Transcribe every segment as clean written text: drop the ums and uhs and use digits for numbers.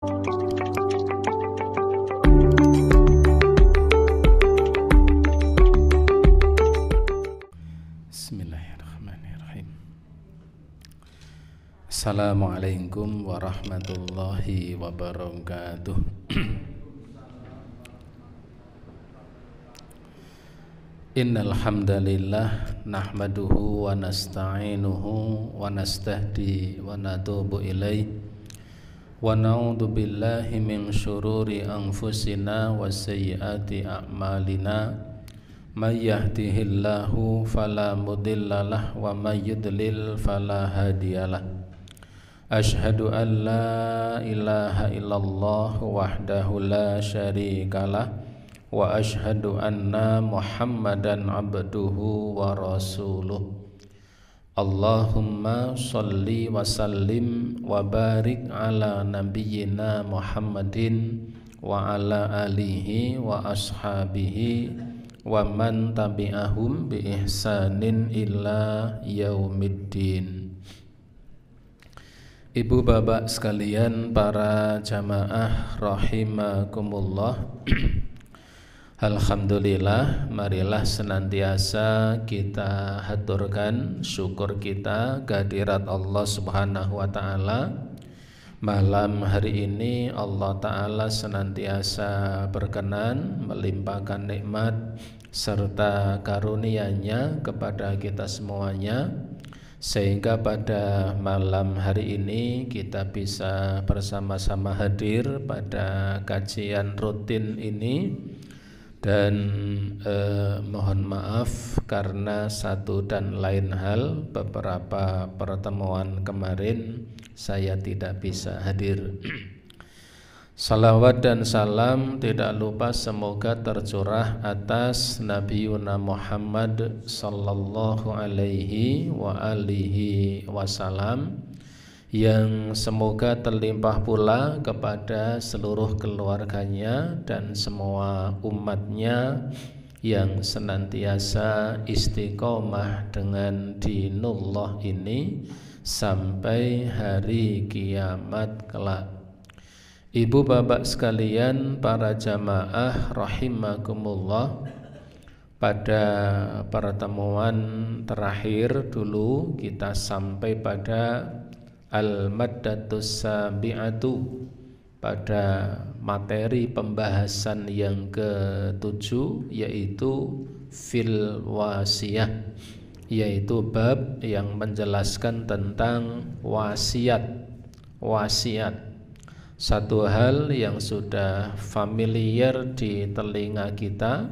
Bismillahirrahmanirrahim. Assalamualaikum warahmatullahi wabarakatuh. Innal hamdalillah nahmaduhu wa nasta'inuhu wa nastahdi wa natubu ilaih wa na'udzu billahi min syururi anfusina wa sayyiati a'malina. May yahdihillahu fala mudhillalah wa may yudlil fala hadiyalah. Asyhadu an la ilaha illallah wahdahu la syarikalah wa asyhadu anna Muhammadan abduhu wa rasuluh. Allahumma sholli wa sallim wa barik ala nabiyyina Muhammadin wa ala alihi wa ashabihi wa man tabi'ahum bi ihsanin ila yaumiddin. Ibu bapak sekalian, para jamaah rahimakumullah. Alhamdulillah, marilah senantiasa kita haturkan syukur kita kehadirat Allah Subhanahu wa taala. Malam hari ini Allah Ta'ala senantiasa berkenan melimpahkan nikmat serta karunia-Nya kepada kita semuanya, sehingga pada malam hari ini kita bisa bersama-sama hadir pada kajian rutin ini. Dan mohon maaf karena satu dan lain hal, beberapa pertemuan kemarin saya tidak bisa hadir. Salawat dan salam tidak lupa semoga tercurah atas Nabi Muhammad sallallahu alaihi wa alihi wasallam, yang semoga terlimpah pula kepada seluruh keluarganya dan semua umatnya yang senantiasa istiqomah dengan dinullah ini sampai hari kiamat kelak. Ibu bapak sekalian, para jamaah rahimakumullah, pada pertemuan terakhir dulu kita sampai pada Al-Maddatus Sabi'atu, pada materi pembahasan yang ke-7, yaitu fil wasiyah, yaitu bab yang menjelaskan tentang wasiat. Satu hal yang sudah familiar di telinga kita,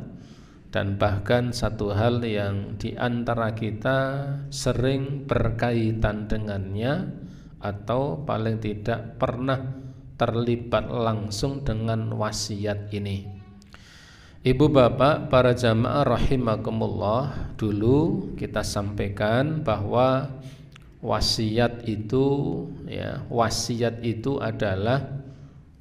dan bahkan satu hal yang di antara kita sering berkaitan dengannya, atau paling tidak pernah terlibat langsung dengan wasiat ini. Ibu bapak, para jamaah rahimakumullah, dulu kita sampaikan bahwa wasiat itu adalah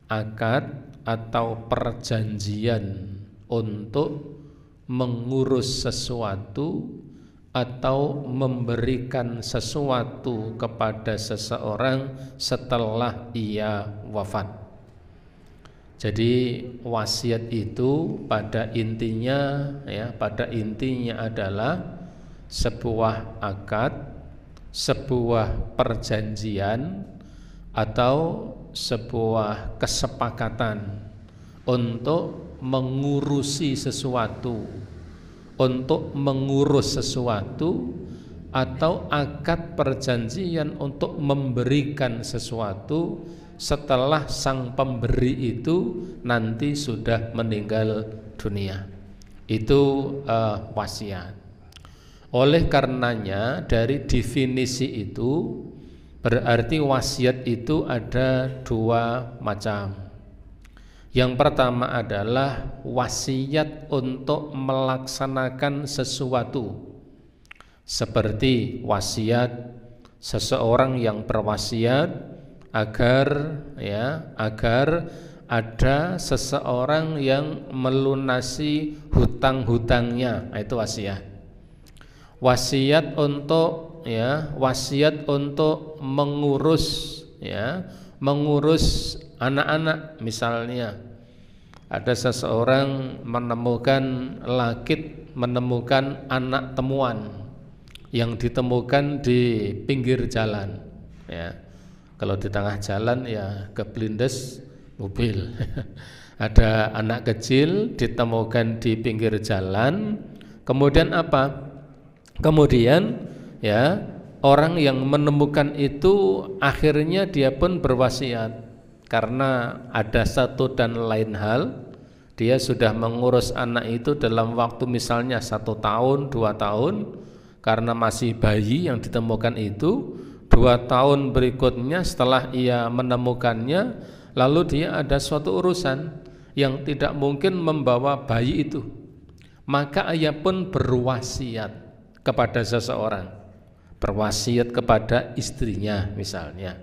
akad atau perjanjian untuk mengurus sesuatu atau memberikan sesuatu kepada seseorang setelah ia wafat. Jadi wasiat itu pada intinya adalah sebuah akad, sebuah perjanjian atau sebuah kesepakatan untuk mengurusi sesuatu, untuk mengurus sesuatu, atau akad perjanjian untuk memberikan sesuatu setelah sang pemberi itu nanti sudah meninggal dunia. Itu wasiat. Oleh karenanya dari definisi itu berarti wasiat itu ada dua macam. Yang pertama adalah wasiat untuk melaksanakan sesuatu, seperti wasiat seseorang yang berwasiat agar ada seseorang yang melunasi hutang-hutangnya, itu wasiat. Wasiat untuk mengurus anak-anak misalnya, ada seseorang menemukan anak temuan yang ditemukan di pinggir jalan, ya. Kalau di tengah jalan ya keblindes mobil. Ada anak kecil ditemukan di pinggir jalan, kemudian apa? Kemudian ya orang yang menemukan itu akhirnya dia pun berwasiat, karena ada satu dan lain hal, dia sudah mengurus anak itu dalam waktu misalnya 1 tahun, 2 tahun, karena masih bayi yang ditemukan itu. 2 tahun berikutnya setelah ia menemukannya, lalu dia ada suatu urusan yang tidak mungkin membawa bayi itu, maka ia pun berwasiat kepada seseorang, berwasiat kepada istrinya misalnya,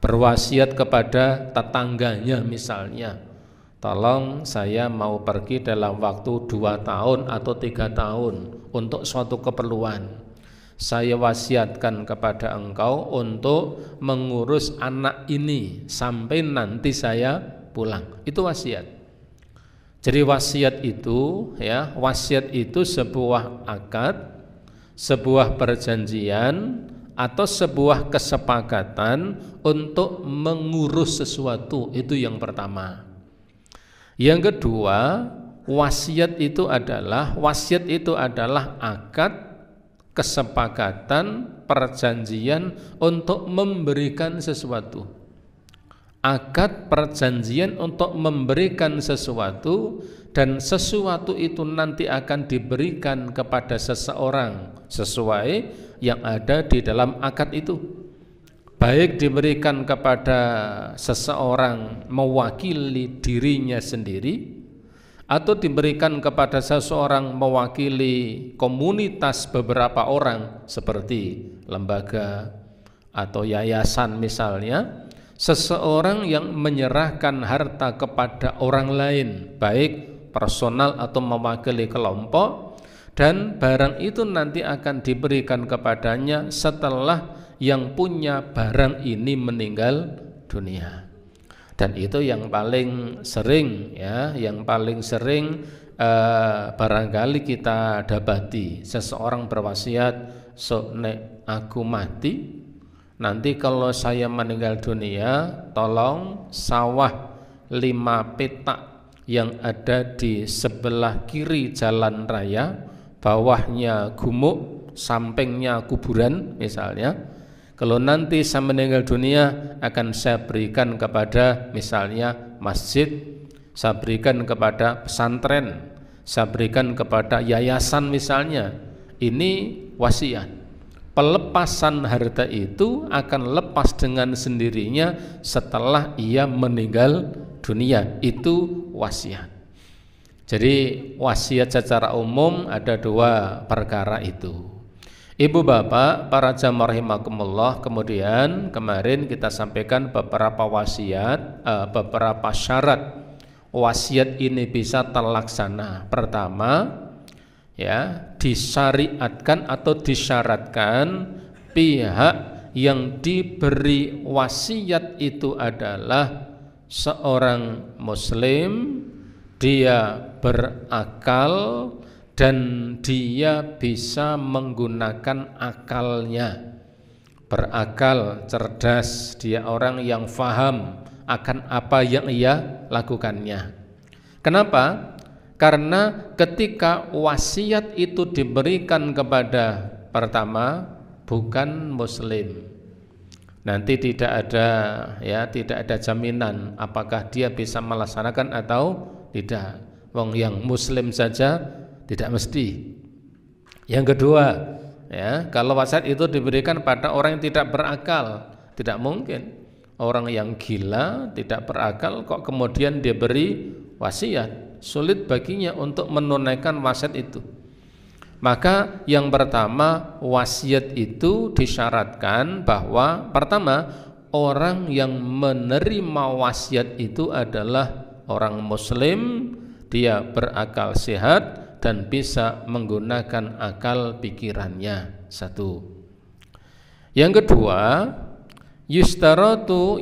berwasiat kepada tetangganya misalnya, tolong saya mau pergi dalam waktu 2 tahun atau 3 tahun untuk suatu keperluan, saya wasiatkan kepada engkau untuk mengurus anak ini sampai nanti saya pulang. Itu wasiat. Jadi wasiat itu ya, wasiat itu sebuah akad, sebuah perjanjian atau sebuah kesepakatan untuk mengurus sesuatu. Itu yang pertama. Yang kedua, wasiat itu adalah akad, kesepakatan, perjanjian untuk memberikan sesuatu. Akad perjanjian untuk memberikan sesuatu, dan sesuatu itu nanti akan diberikan kepada seseorang sesuai yang ada di dalam akad itu. Baik diberikan kepada seseorang mewakili dirinya sendiri, atau diberikan kepada seseorang mewakili komunitas beberapa orang seperti lembaga atau yayasan misalnya, seseorang yang menyerahkan harta kepada orang lain, baik personal atau mewakili kelompok, dan barang itu nanti akan diberikan kepadanya setelah yang punya barang ini meninggal dunia. Dan itu yang paling sering ya, barangkali kita dapati, seseorang berwasiat, sok nek aku mati, nanti kalau saya meninggal dunia, tolong sawah 5 petak yang ada di sebelah kiri jalan raya, bawahnya gumuk, sampingnya kuburan misalnya, kalau nanti saya meninggal dunia akan saya berikan kepada misalnya masjid, saya berikan kepada pesantren, saya berikan kepada yayasan misalnya. Ini wasiat. Pelepasan harta itu akan lepas dengan sendirinya setelah ia meninggal dunia. Itu wasiat. Jadi wasiat secara umum ada 2 perkara itu. Ibu bapak, para jamaah rahimakumullah, kemudian kemarin kita sampaikan beberapa wasiat, beberapa syarat wasiat ini bisa terlaksana. Pertama, ya, disyariatkan atau disyaratkan pihak yang diberi wasiat itu adalah seorang muslim, dia berakal dan dia bisa menggunakan akalnya, berakal, cerdas, dia orang yang faham akan apa yang ia lakukannya. Kenapa? Karena ketika wasiat itu diberikan kepada pertama bukan muslim, nanti tidak ada jaminan apakah dia bisa melaksanakan atau tidak. Wong yang muslim saja tidak mesti. Yang kedua, ya, kalau wasiat itu diberikan pada orang yang tidak berakal, tidak mungkin. Orang yang gila, tidak berakal kok kemudian dia beri wasiat, sulit baginya untuk menunaikan wasiat itu. Maka yang pertama, wasiat itu disyaratkan bahwa pertama, orang yang menerima wasiat itu adalah orang muslim, dia berakal sehat dan bisa menggunakan akal pikirannya. Satu. Yang kedua, yustaratu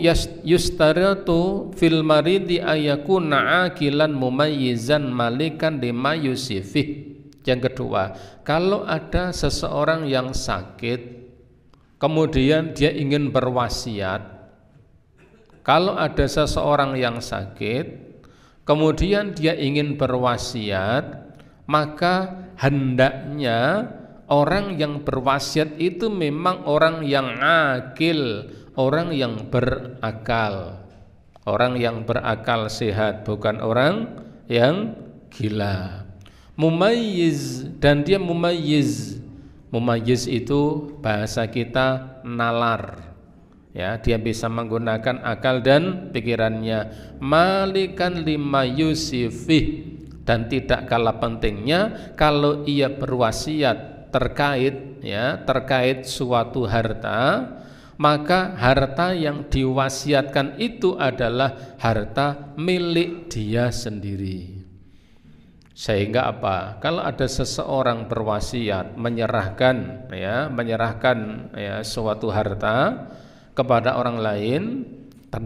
fil maridi ayakuna akilan mumayyizan malikan lima yusifih. Yang kedua, kalau ada seseorang yang sakit kemudian dia ingin berwasiat, kalau ada seseorang yang sakit kemudian dia ingin berwasiat, maka hendaknya orang yang berwasiat itu memang orang yang akil, orang yang berakal, orang yang berakal sehat, bukan orang yang gila. Mumayyiz, dan dia mumayyiz. Mumayyiz itu bahasa kita nalar, ya, dia bisa menggunakan akal dan pikirannya. Malikan lima yusifih, dan tidak kalah pentingnya kalau ia berwasiat terkait, ya, terkait suatu harta, maka harta yang diwasiatkan itu adalah harta milik dia sendiri. Sehingga apa? Kalau ada seseorang berwasiat menyerahkan suatu harta kepada orang lain,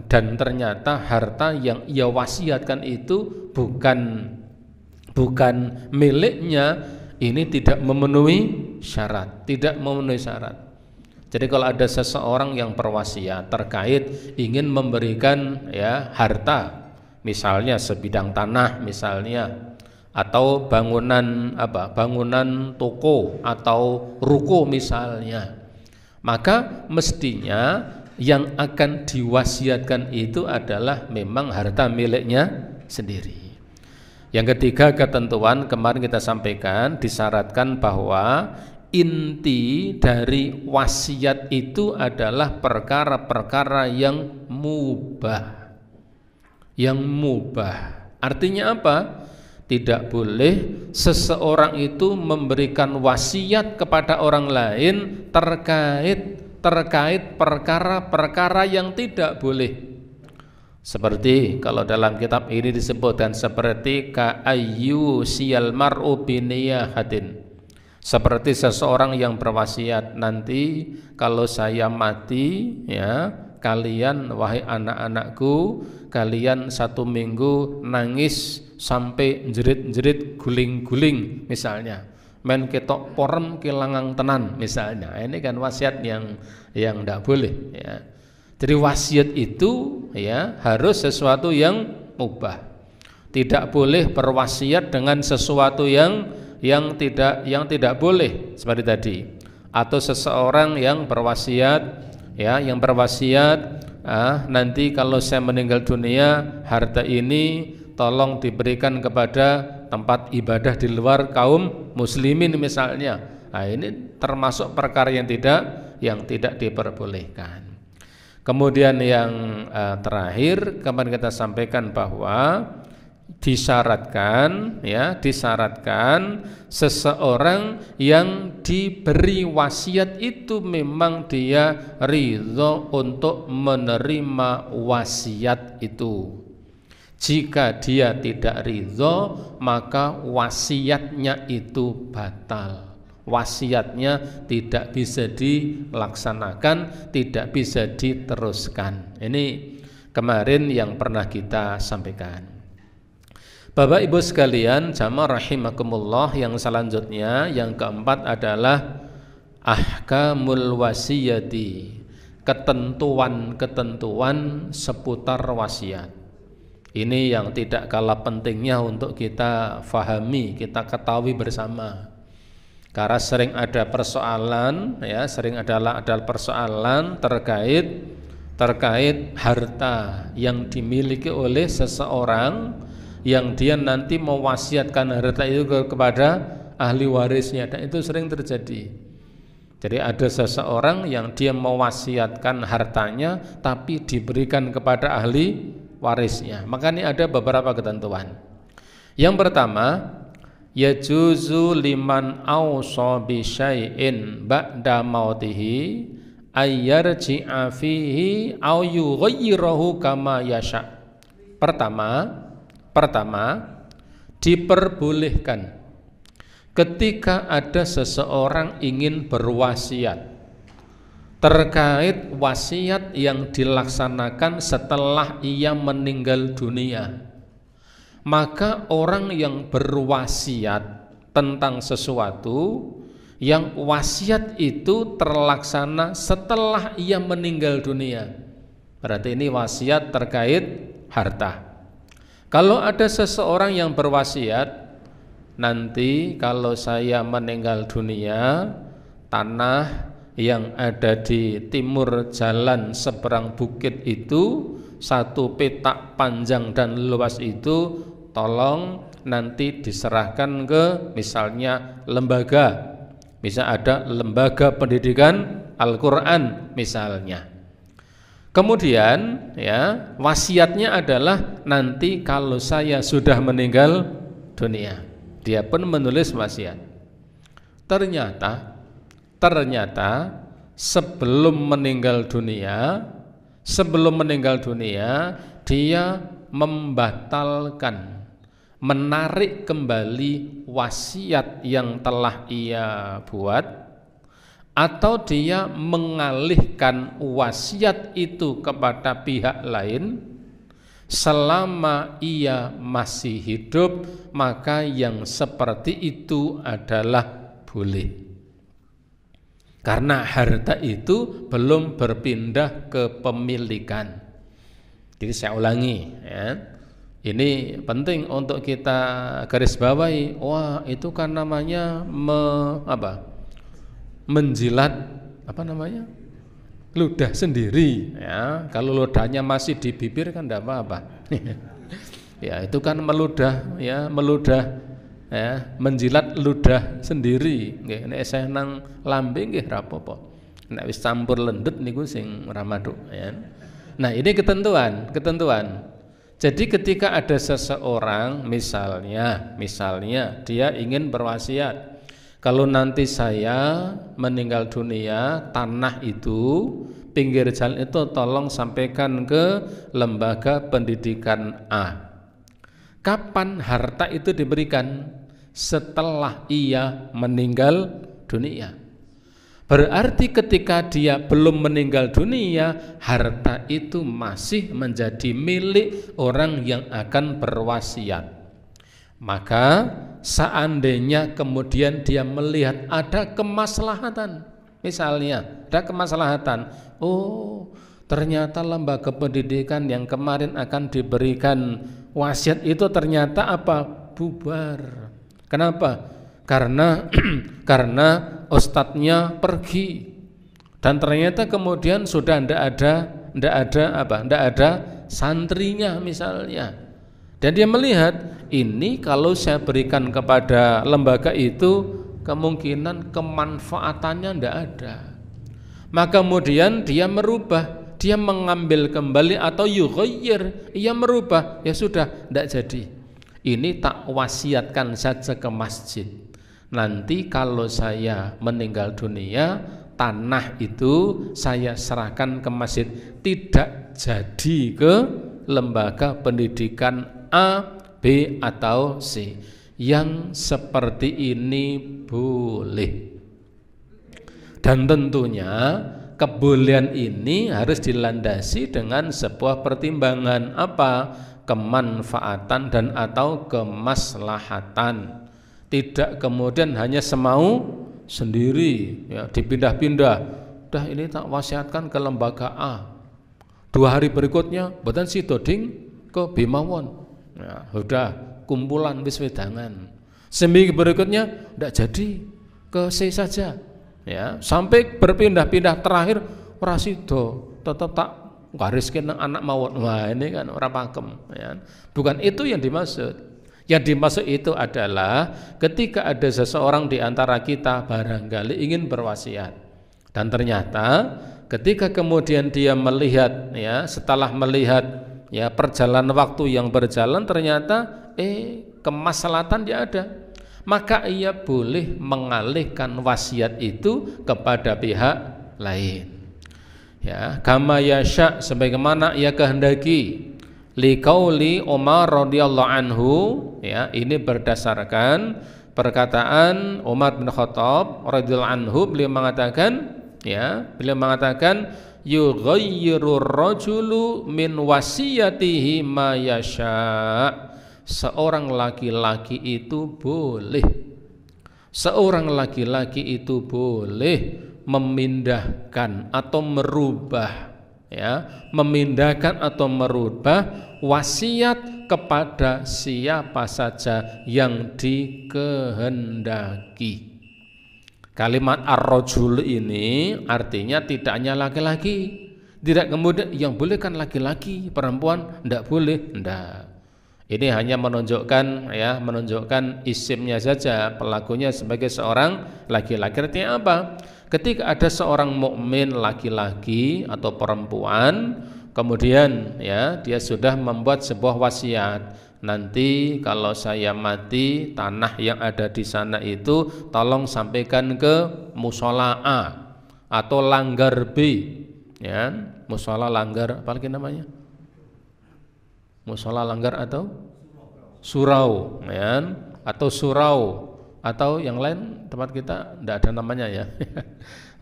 dan ternyata harta yang ia wasiatkan itu bukan miliknya, ini tidak memenuhi syarat, Jadi kalau ada seseorang yang berwasiat terkait ingin memberikan, ya, harta, misalnya sebidang tanah misalnya, atau bangunan toko atau ruko misalnya, maka mestinya yang akan diwasiatkan itu adalah memang harta miliknya sendiri. Yang ketiga, ketentuan kemarin kita sampaikan, disyaratkan bahwa inti dari wasiat itu adalah perkara-perkara yang mubah. Artinya apa? Tidak boleh seseorang itu memberikan wasiat kepada orang lain terkait perkara-perkara yang tidak boleh. Seperti kalau dalam kitab ini disebutkan seperti ka'ayyu siyal mar'u biniyahatin, seperti seseorang yang berwasiat, nanti kalau saya mati, ya, kalian wahai anak-anakku, kalian 1 minggu nangis sampai jerit-jerit guling-guling misalnya, men ketok porem kelangang tenan misalnya. Ini kan wasiat yang tidak boleh, ya. Jadi wasiat itu, ya, harus sesuatu yang mubah. Tidak boleh berwasiat dengan sesuatu yang tidak boleh seperti tadi. Atau seseorang yang berwasiat, ya, nanti kalau saya meninggal dunia, harta ini tolong diberikan kepada tempat ibadah di luar kaum muslimin misalnya. Nah, ini termasuk perkara yang tidak diperbolehkan. Kemudian yang terakhir, kemarin kita sampaikan bahwa disyaratkan seseorang yang diberi wasiat itu memang dia ridho untuk menerima wasiat itu. Jika dia tidak ridho, maka wasiatnya itu batal. Wasiatnya tidak bisa dilaksanakan, tidak bisa diteruskan. Ini kemarin yang pernah kita sampaikan. Bapak Ibu sekalian, jamaah rahimakumullah, yang selanjutnya, yang keempat adalah ahkamul wasiyati, ketentuan-ketentuan seputar wasiat. Ini yang tidak kalah pentingnya untuk kita fahami, kita ketahui bersama. Karena sering ada persoalan, ya, ada persoalan terkait harta yang dimiliki oleh seseorang, yang dia nanti mewasiatkan harta itu kepada ahli warisnya, dan itu sering terjadi. Jadi ada seseorang yang dia mewasiatkan hartanya tapi diberikan kepada ahli warisnya. Maka ini ada beberapa ketentuan. Yang pertama, yajuzu liman awsa bi syai'in ba'da mautihi ayyarji'a fihi aw yughayyirahu kama yasha. Pertama, diperbolehkan ketika ada seseorang ingin berwasiat, terkait wasiat yang dilaksanakan setelah ia meninggal dunia. Maka orang yang berwasiat tentang sesuatu, yang wasiat itu terlaksana setelah ia meninggal dunia, berarti ini wasiat terkait harta. Kalau ada seseorang yang berwasiat, nanti kalau saya meninggal dunia, tanah yang ada di timur jalan seberang bukit itu, 1 petak panjang dan luas itu, tolong nanti diserahkan ke misalnya lembaga, bisa ada lembaga pendidikan Al-Quran misalnya. Kemudian ya, wasiatnya adalah nanti kalau saya sudah meninggal dunia. Dia pun menulis wasiat. Ternyata sebelum meninggal dunia dia membatalkan, menarik kembali wasiat yang telah ia buat, atau dia mengalihkan wasiat itu kepada pihak lain. Selama ia masih hidup, maka yang seperti itu adalah boleh, karena harta itu belum berpindah ke pemilikan. Jadi saya ulangi ya, ini penting untuk kita garis bawahi. Wah, itu kan namanya menjilat ludah sendiri ya. Kalau ludahnya masih di bibir kan tidak apa-apa. Ya, itu kan meludah ya, menjilat ludah sendiri. Nggih, nek esih nang lambe nggih ra apa-apa. Nek wis campur lendhet niku sing ora madhuk ya. Nah, ini ketentuan. Jadi ketika ada seseorang misalnya dia ingin berwasiat, kalau nanti saya meninggal dunia, tanah itu, pinggir jalan itu tolong sampaikan ke lembaga pendidikan A. Kapan harta itu diberikan? Setelah ia meninggal dunia. Berarti ketika dia belum meninggal dunia, harta itu masih menjadi milik orang yang akan berwasiat. Maka seandainya kemudian dia melihat ada kemaslahatan, misalnya ada kemaslahatan, oh ternyata lembaga pendidikan yang kemarin akan diberikan wasiat itu ternyata bubar. Kenapa? Karena ustadznya pergi dan ternyata kemudian sudah ndak ada santrinya misalnya. Dan dia melihat ini kalau saya berikan kepada lembaga itu kemungkinan kemanfaatannya ndak ada. Maka kemudian dia merubah, dia mengambil kembali atau yughayyir, ia merubah, ya sudah ndak jadi. Ini tak wasiatkan saja ke masjid. Nanti kalau saya meninggal dunia, tanah itu saya serahkan ke masjid, tidak jadi ke lembaga pendidikan A, B atau C. Yang seperti ini boleh. Dan tentunya kebolehan ini harus dilandasi dengan sebuah pertimbangan kemanfaatan dan atau kemaslahatan. Tidak kemudian hanya semau sendiri ya, dipindah-pindah. Dah ini tak wasiatkan ke lembaga A. 2 hari berikutnya boten sido ding ke B mawon. Ya, sudah kumpulan wis wedangan. Seminggu berikutnya ndak jadi, ke C saja. Ya, sampai berpindah-pindah terakhir ora sido, tetap tak gariskan anak mawon. Wah, ini kan ora pakem ya. Bukan itu yang dimaksud. Yang dimaksud itu adalah ketika ada seseorang di antara kita barangkali ingin berwasiat dan ternyata ketika kemudian dia melihat ya, setelah melihat ya perjalanan waktu yang berjalan ternyata kemaslahatan dia ada, maka ia boleh mengalihkan wasiat itu kepada pihak lain. Ya, kama yasha, sebagaimana ia kehendaki. Liqauli Umar radhiyallahu anhu, ya, ini berdasarkan perkataan Umar bin Khattab radhiyallahu anhu, beliau mengatakan ya, beliau mengatakan yughayyiru rajulu min wasiyatihi ma yasha. Seorang laki-laki itu boleh memindahkan atau merubah, ya, memindahkan atau merubah wasiat kepada siapa saja yang dikehendaki. Kalimat ar-rajul ini artinya tidak hanya laki-laki, tidak kemudian yang boleh kan laki-laki, perempuan tidak boleh, tidak. Ini hanya menunjukkan, ya, menunjukkan isimnya saja, pelakunya sebagai seorang laki-laki. Artinya apa? Ketika ada seorang mukmin laki-laki atau perempuan, kemudian, ya, dia sudah membuat sebuah wasiat. Nanti kalau saya mati, tanah yang ada di sana itu tolong sampaikan ke musola A atau langgar B, ya, musola langgar apa lagi namanya? Musola langgar atau surau, ya, atau surau, atau yang lain tempat kita tidak ada namanya, ya.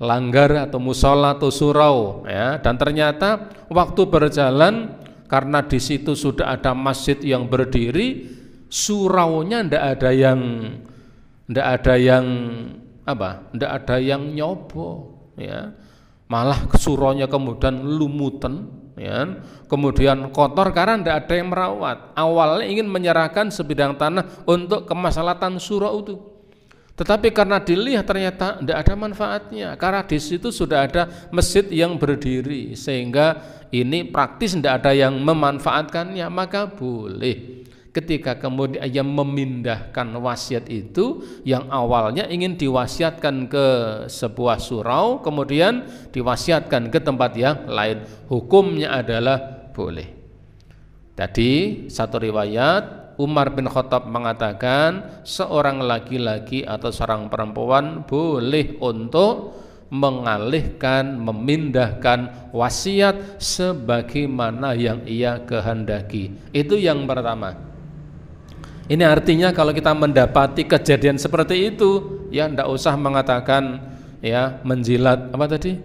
Langgar atau musola atau surau, ya. Dan ternyata waktu berjalan, karena di situ sudah ada masjid yang berdiri, suraunya tidak ada yang nyobo, ya. Malah suraunya kemudian lumutan, ya, kemudian kotor karena tidak ada yang merawat. Awalnya ingin menyerahkan sebidang tanah untuk kemaslahatan surau itu, tetapi karena dilihat ternyata tidak ada manfaatnya, karena di situ sudah ada masjid yang berdiri, sehingga ini praktis tidak ada yang memanfaatkannya. Maka boleh ketika kemudian ia memindahkan wasiat itu yang awalnya ingin diwasiatkan ke sebuah surau, kemudian diwasiatkan ke tempat yang lain, hukumnya adalah boleh. Tadi satu riwayat Umar bin Khattab mengatakan seorang laki-laki atau seorang perempuan boleh untuk mengalihkan, memindahkan wasiat sebagaimana yang ia kehendaki. Itu yang pertama. Ini artinya kalau kita mendapati kejadian seperti itu, ya tidak usah mengatakan, ya, menjilat apa tadi,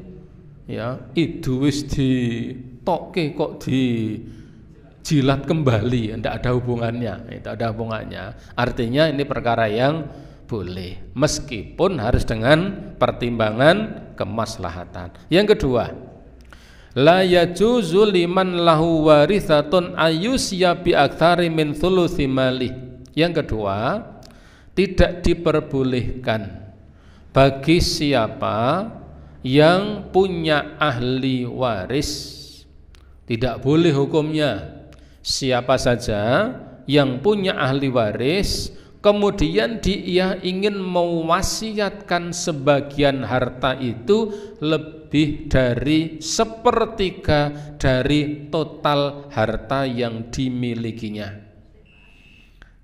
ya, itu wis ditoke kok dijilat kembali, tidak ada hubungannya, tidak ada hubungannya. Artinya ini perkara yang boleh, meskipun harus dengan pertimbangan kemaslahatan. Yang kedua, la yajuzu liman lahu warithatun ayusya bi aktsari min thuluthi mali. Yang kedua, tidak diperbolehkan bagi siapa yang punya ahli waris, tidak boleh hukumnya siapa saja yang punya ahli waris kemudian dia ingin mewasiatkan sebagian harta itu lebih dari sepertiga dari total harta yang dimilikinya.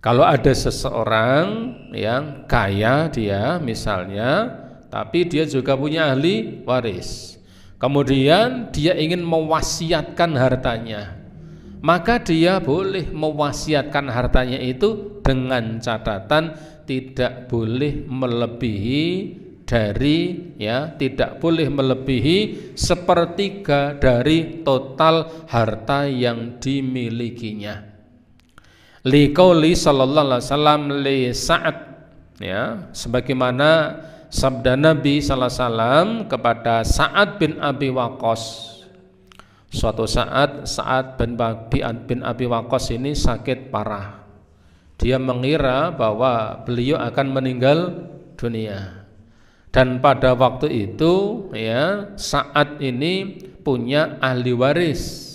Kalau ada seseorang yang kaya dia misalnya, tapi dia juga punya ahli waris, kemudian dia ingin mewasiatkan hartanya, maka dia boleh mewasiatkan hartanya itu dengan catatan tidak boleh melebihi dari, ya, tidak boleh melebihi sepertiga dari total harta yang dimilikinya. Liqauli sallallahu alaihi wasallam li Sa'ad, ya, sebagaimana sabda Nabi sallallahu alaihi wasallam kepada Sa'ad bin Abi Waqqas. Suatu saat Sa'ad bin Abi Waqqas ini sakit parah. Dia mengira bahwa beliau akan meninggal dunia. Dan pada waktu itu, ya, Sa'ad ini punya ahli waris.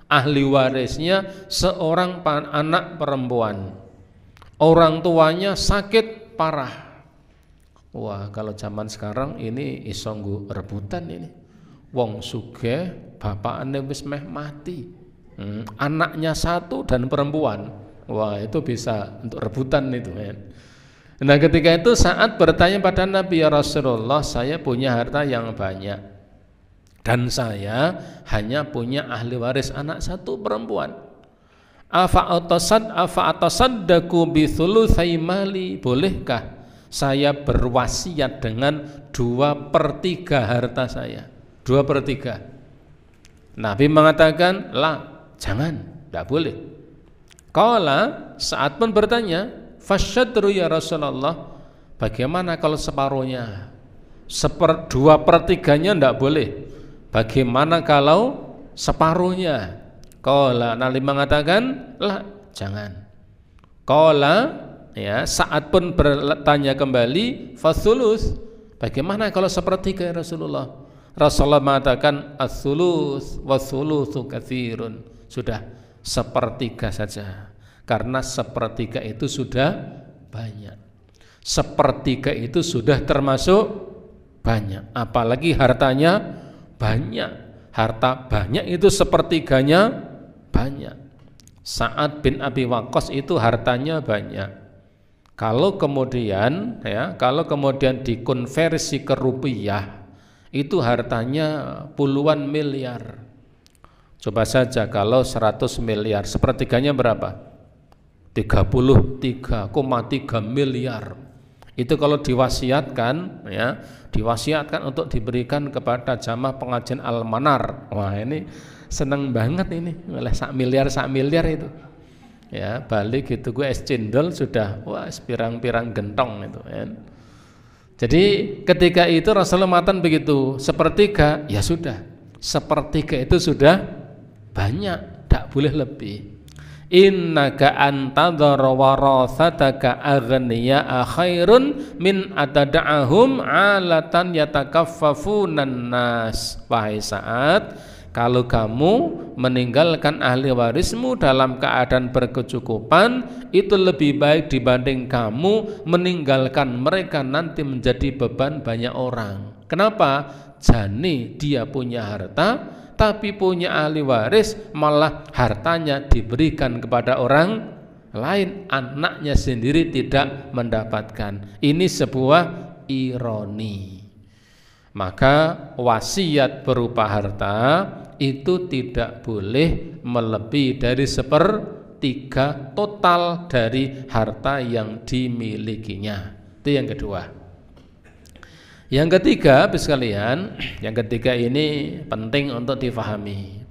Ahli warisnya seorang anak perempuan. Orang tuanya sakit parah. Wah, kalau zaman sekarang ini isonggu rebutan ini. Wong sugih, bapaknya wis meh mati. Anaknya satu dan perempuan. Wah, itu bisa untuk rebutan itu, ya. Nah, ketika itu Sa'ad bertanya pada Nabi, ya Rasulullah, saya punya harta yang banyak dan saya hanya punya ahli waris anak satu perempuan. Afa atasaddaku bi thulutsai mali, bolehkah saya berwasiat dengan 2/3 harta saya. 2/3. Nabi mengatakan, lah, jangan, tidak boleh. Qala, saat pun bertanya, fasyadru ya Rasulullah, bagaimana kalau separuhnya? 2/3-nya tidak boleh. Bagaimana kalau separuhnya? Qala, Nabi mengatakan, lah, jangan. Qala, ya, saat pun bertanya kembali, fasulus, bagaimana kalau 1/3 ya Rasulullah? Rasulullah mengatakan, as-sulus was-sulusu katsirun. Sudah 1/3 saja, karena 1/3 itu sudah banyak. 1/3 itu sudah termasuk banyak, apalagi hartanya banyak. Harta banyak itu 1/3-nya banyak. Sa'ad bin Abi Waqqas itu hartanya banyak. Kalau kemudian dikonversi ke rupiah, itu hartanya puluhan miliar. Coba saja kalau 100 miliar, 1/3-nya berapa? 33,3 miliar. Itu kalau diwasiatkan, ya, diwasiatkan untuk diberikan kepada jamaah pengajian Al-Manar. Wah, ini seneng banget ini, oleh sak miliar itu. Ya, balik gitu gue es cendol sudah, wah, pirang-pirang gentong itu, ya. Jadi ketika itu Rasulullah mengatakan begitu, 1/3, ya sudah, 1/3 itu sudah banyak, tidak boleh lebih. Innaka antadhara warasataka aghniya khairun min atada'ahum alatan yatakaffafunan nas. Wahai Sa'ad, kalau kamu meninggalkan ahli warismu dalam keadaan berkecukupan, itu lebih baik dibanding kamu meninggalkan mereka nanti menjadi beban banyak orang. Kenapa? Jani dia punya harta, tapi punya ahli waris, malah hartanya diberikan kepada orang lain, anaknya sendiri tidak mendapatkan. Ini sebuah ironi. Maka wasiat berupa harta itu tidak boleh melebihi dari 1/3 total dari harta yang dimilikinya. Itu yang kedua. Yang ketiga, sekalian, yang ketiga ini penting untuk difahami.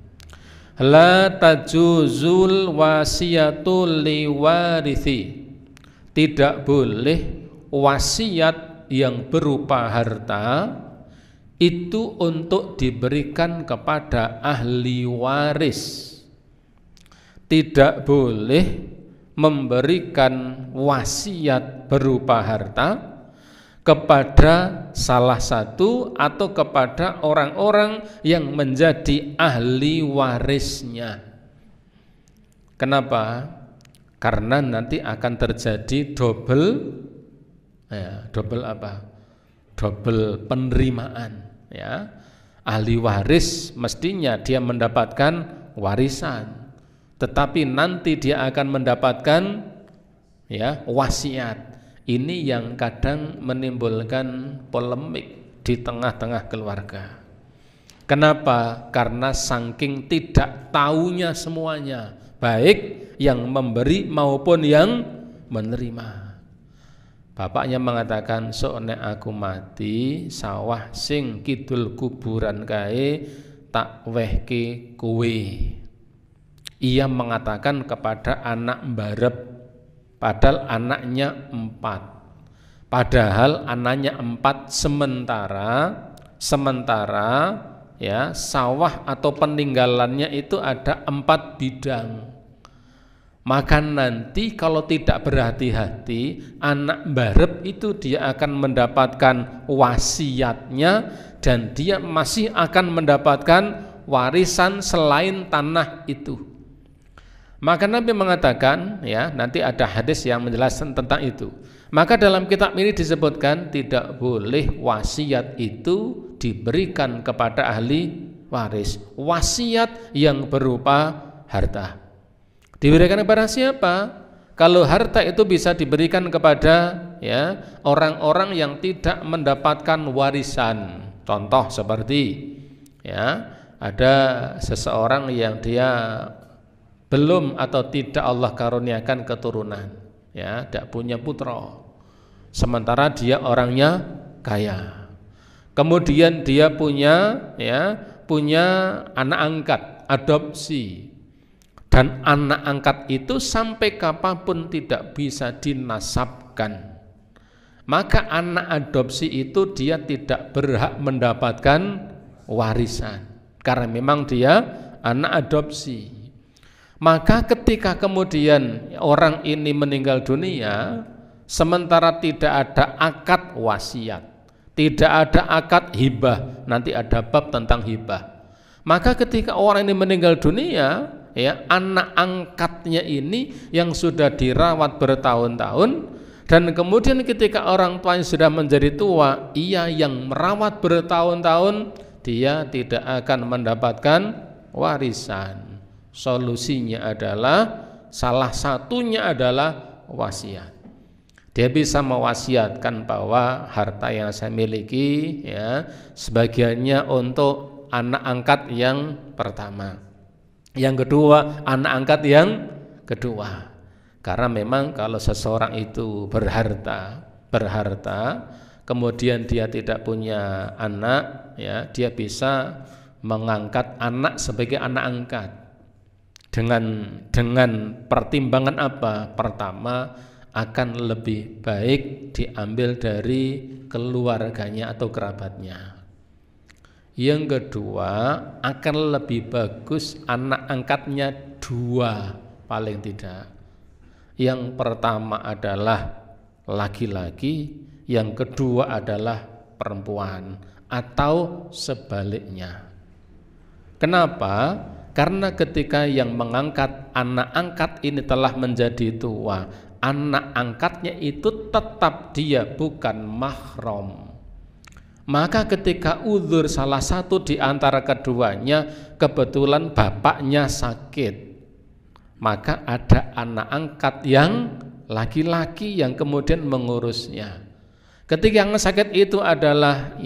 La tajuzul wasiyatul liwarithi. Tidak boleh wasiat yang berupa harta itu untuk diberikan kepada ahli waris. Tidak boleh memberikan wasiat berupa harta kepada salah satu atau kepada orang-orang yang menjadi ahli warisnya. Kenapa? Karena nanti akan terjadi double penerimaan, ya. Ahli waris mestinya dia mendapatkan warisan, tetapi nanti dia akan mendapatkan, ya, wasiat. Ini yang kadang menimbulkan polemik di tengah-tengah keluarga. Kenapa? Karena saking tidak tahunya semuanya, baik yang memberi maupun yang menerima. Bapaknya mengatakan, sok nek aku mati, sawah sing kidul kuburan kae tak wehke kowe. Ia mengatakan kepada anak mbarep, padahal anaknya 4. Padahal anaknya 4 sementara ya sawah atau peninggalannya itu ada 4 bidang. Maka nanti kalau tidak berhati-hati, anak mbarep itu dia akan mendapatkan wasiatnya dan dia masih akan mendapatkan warisan selain tanah itu. Maka Nabi mengatakan, ya, nanti ada hadis yang menjelaskan tentang itu. Maka dalam kitab ini disebutkan tidak boleh wasiat itu diberikan kepada ahli waris. Wasiat yang berupa harta diberikan kepada siapa? Kalau harta itu bisa diberikan kepada, ya, orang-orang yang tidak mendapatkan warisan. Contoh seperti, ya, ada seseorang yang dia belum atau tidak Allah karuniakan keturunan, ya, tidak punya putra, sementara dia orangnya kaya. Kemudian dia punya anak angkat, adopsi. Dan anak angkat itu sampai kapanpun tidak bisa dinasabkan. Maka anak adopsi itu dia tidak berhak mendapatkan warisan, karena memang dia anak adopsi. Maka ketika kemudian orang ini meninggal dunia, sementara tidak ada akad wasiat, tidak ada akad hibah, nanti ada bab tentang hibah. Maka ketika orang ini meninggal dunia, anak angkatnya ini yang sudah dirawat bertahun-tahun, dan kemudian ketika orang tuanya sudah menjadi tua, ia yang merawat bertahun-tahun, dia tidak akan mendapatkan warisan. Solusinya adalah, salah satunya adalah wasiat. Dia bisa mewasiatkan bahwa harta yang saya miliki sebagiannya untuk anak angkat yang pertama, yang kedua anak angkat yang kedua. Karena memang kalau seseorang itu berharta, kemudian dia tidak punya anak, dia bisa mengangkat anak sebagai anak angkat. Dengan pertimbangan apa? Pertama, akan lebih baik diambil dari keluarganya atau kerabatnya. Yang kedua, akan lebih bagus anak angkatnya dua paling tidak. Yang pertama adalah laki-laki, yang kedua adalah perempuan, atau sebaliknya. Kenapa? Karena ketika yang mengangkat anak angkat ini telah menjadi tua, anak angkatnya itu tetap dia bukan mahram. Maka ketika uzur salah satu di antara keduanya, kebetulan bapaknya sakit, maka ada anak angkat yang laki-laki yang kemudian mengurusnya. Ketika yang sakit itu adalah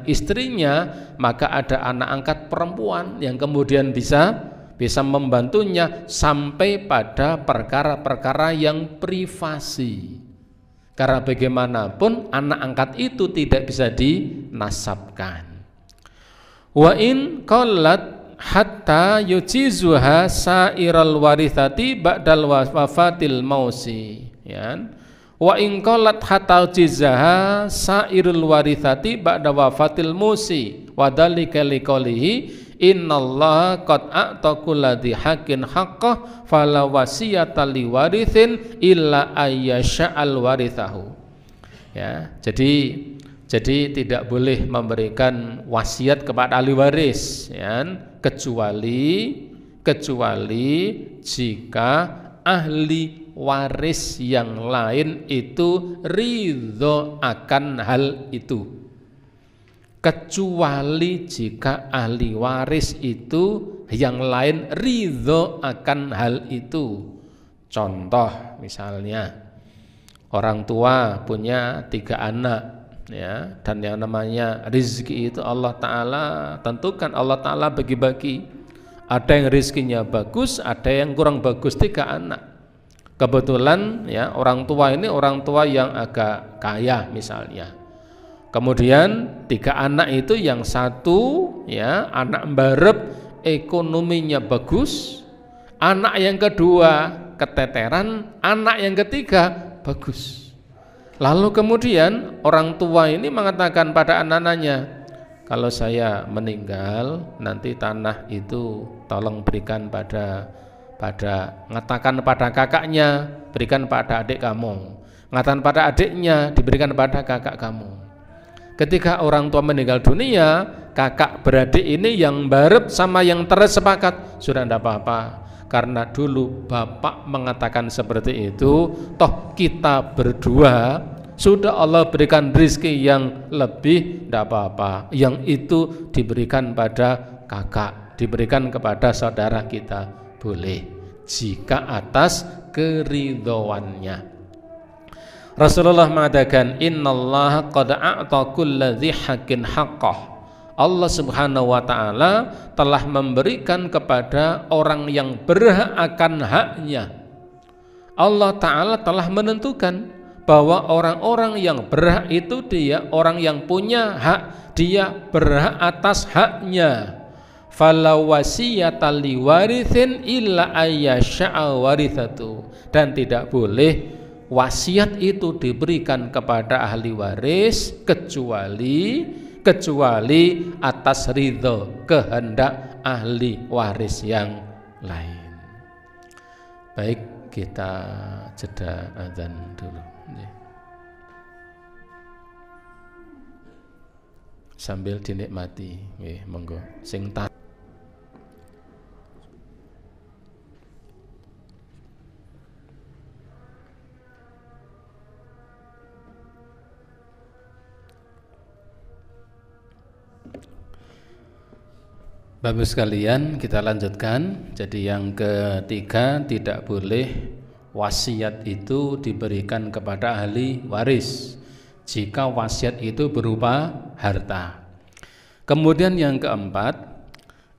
istrinya, maka ada anak angkat perempuan yang kemudian bisa membantunya sampai pada perkara-perkara yang privasi. Karena bagaimanapun anak angkat itu tidak bisa dinasabkan. Wa in qallat hatta yujizuha sa'iral warithati ba'dal wafatil mausi. Wa in qallat hatta yujizaha sa'irul warithati ba'da wafatil musi. Wa dzalika liqaulihi innallaha qad a'ta kulladzi haqqin haqqah fala wasiyata liwarithin illa ayyasha'al warithahu. Jadi tidak boleh memberikan wasiat kepada ahli waris, kecuali jika ahli waris yang lain itu ridho akan hal itu. Kecuali jika ahli waris itu yang lain ridho akan hal itu. Contoh misalnya, orang tua punya 3 anak, dan yang namanya rezeki itu Allah Ta'ala tentukan, Allah Ta'ala bagi-bagi. Ada yang rezekinya bagus, ada yang kurang bagus, 3 anak. Kebetulan orang tua ini orang tua yang agak kaya misalnya. Kemudian 3 anak itu yang satu anak mbarep, ekonominya bagus, anak yang kedua keteteran, anak yang ketiga bagus. Lalu kemudian orang tua ini mengatakan pada anak-anaknya, kalau saya meninggal nanti tanah itu tolong berikan ngatakan pada kakaknya, berikan pada adik kamu, ngatakan pada adiknya, diberikan pada kakak kamu. Ketika orang tua meninggal dunia, kakak beradik ini yang barep sama yang tersepakat, sudah tidak apa-apa, karena dulu bapak mengatakan seperti itu, toh kita berdua sudah Allah berikan rezeki yang lebih, tidak apa-apa, yang itu diberikan pada kakak, diberikan kepada saudara kita, boleh jika atas keridhoannya. Rasulullah mengatakan, innallaha qad a'ta kulladzi haqqin haqqah. Allah Subhanahu wa ta'ala telah memberikan kepada orang yang berhak akan haknya. Allah Ta'ala telah menentukan bahwa orang-orang yang berhak itu dia, orang yang punya hak, dia berhak atas haknya. Fala wasiyata liwarithin illa ayyasha'a warithatu. Dan tidak boleh wasiat itu diberikan kepada ahli waris kecuali atas ridho kehendak ahli waris yang lain. Baik, kita jeda azan dulu. Sambil dinikmati, monggo sing ta. Bapak sekalian, kita lanjutkan. Jadi yang ketiga, tidak boleh wasiat itu diberikan kepada ahli waris jika wasiat itu berupa harta. Kemudian yang keempat,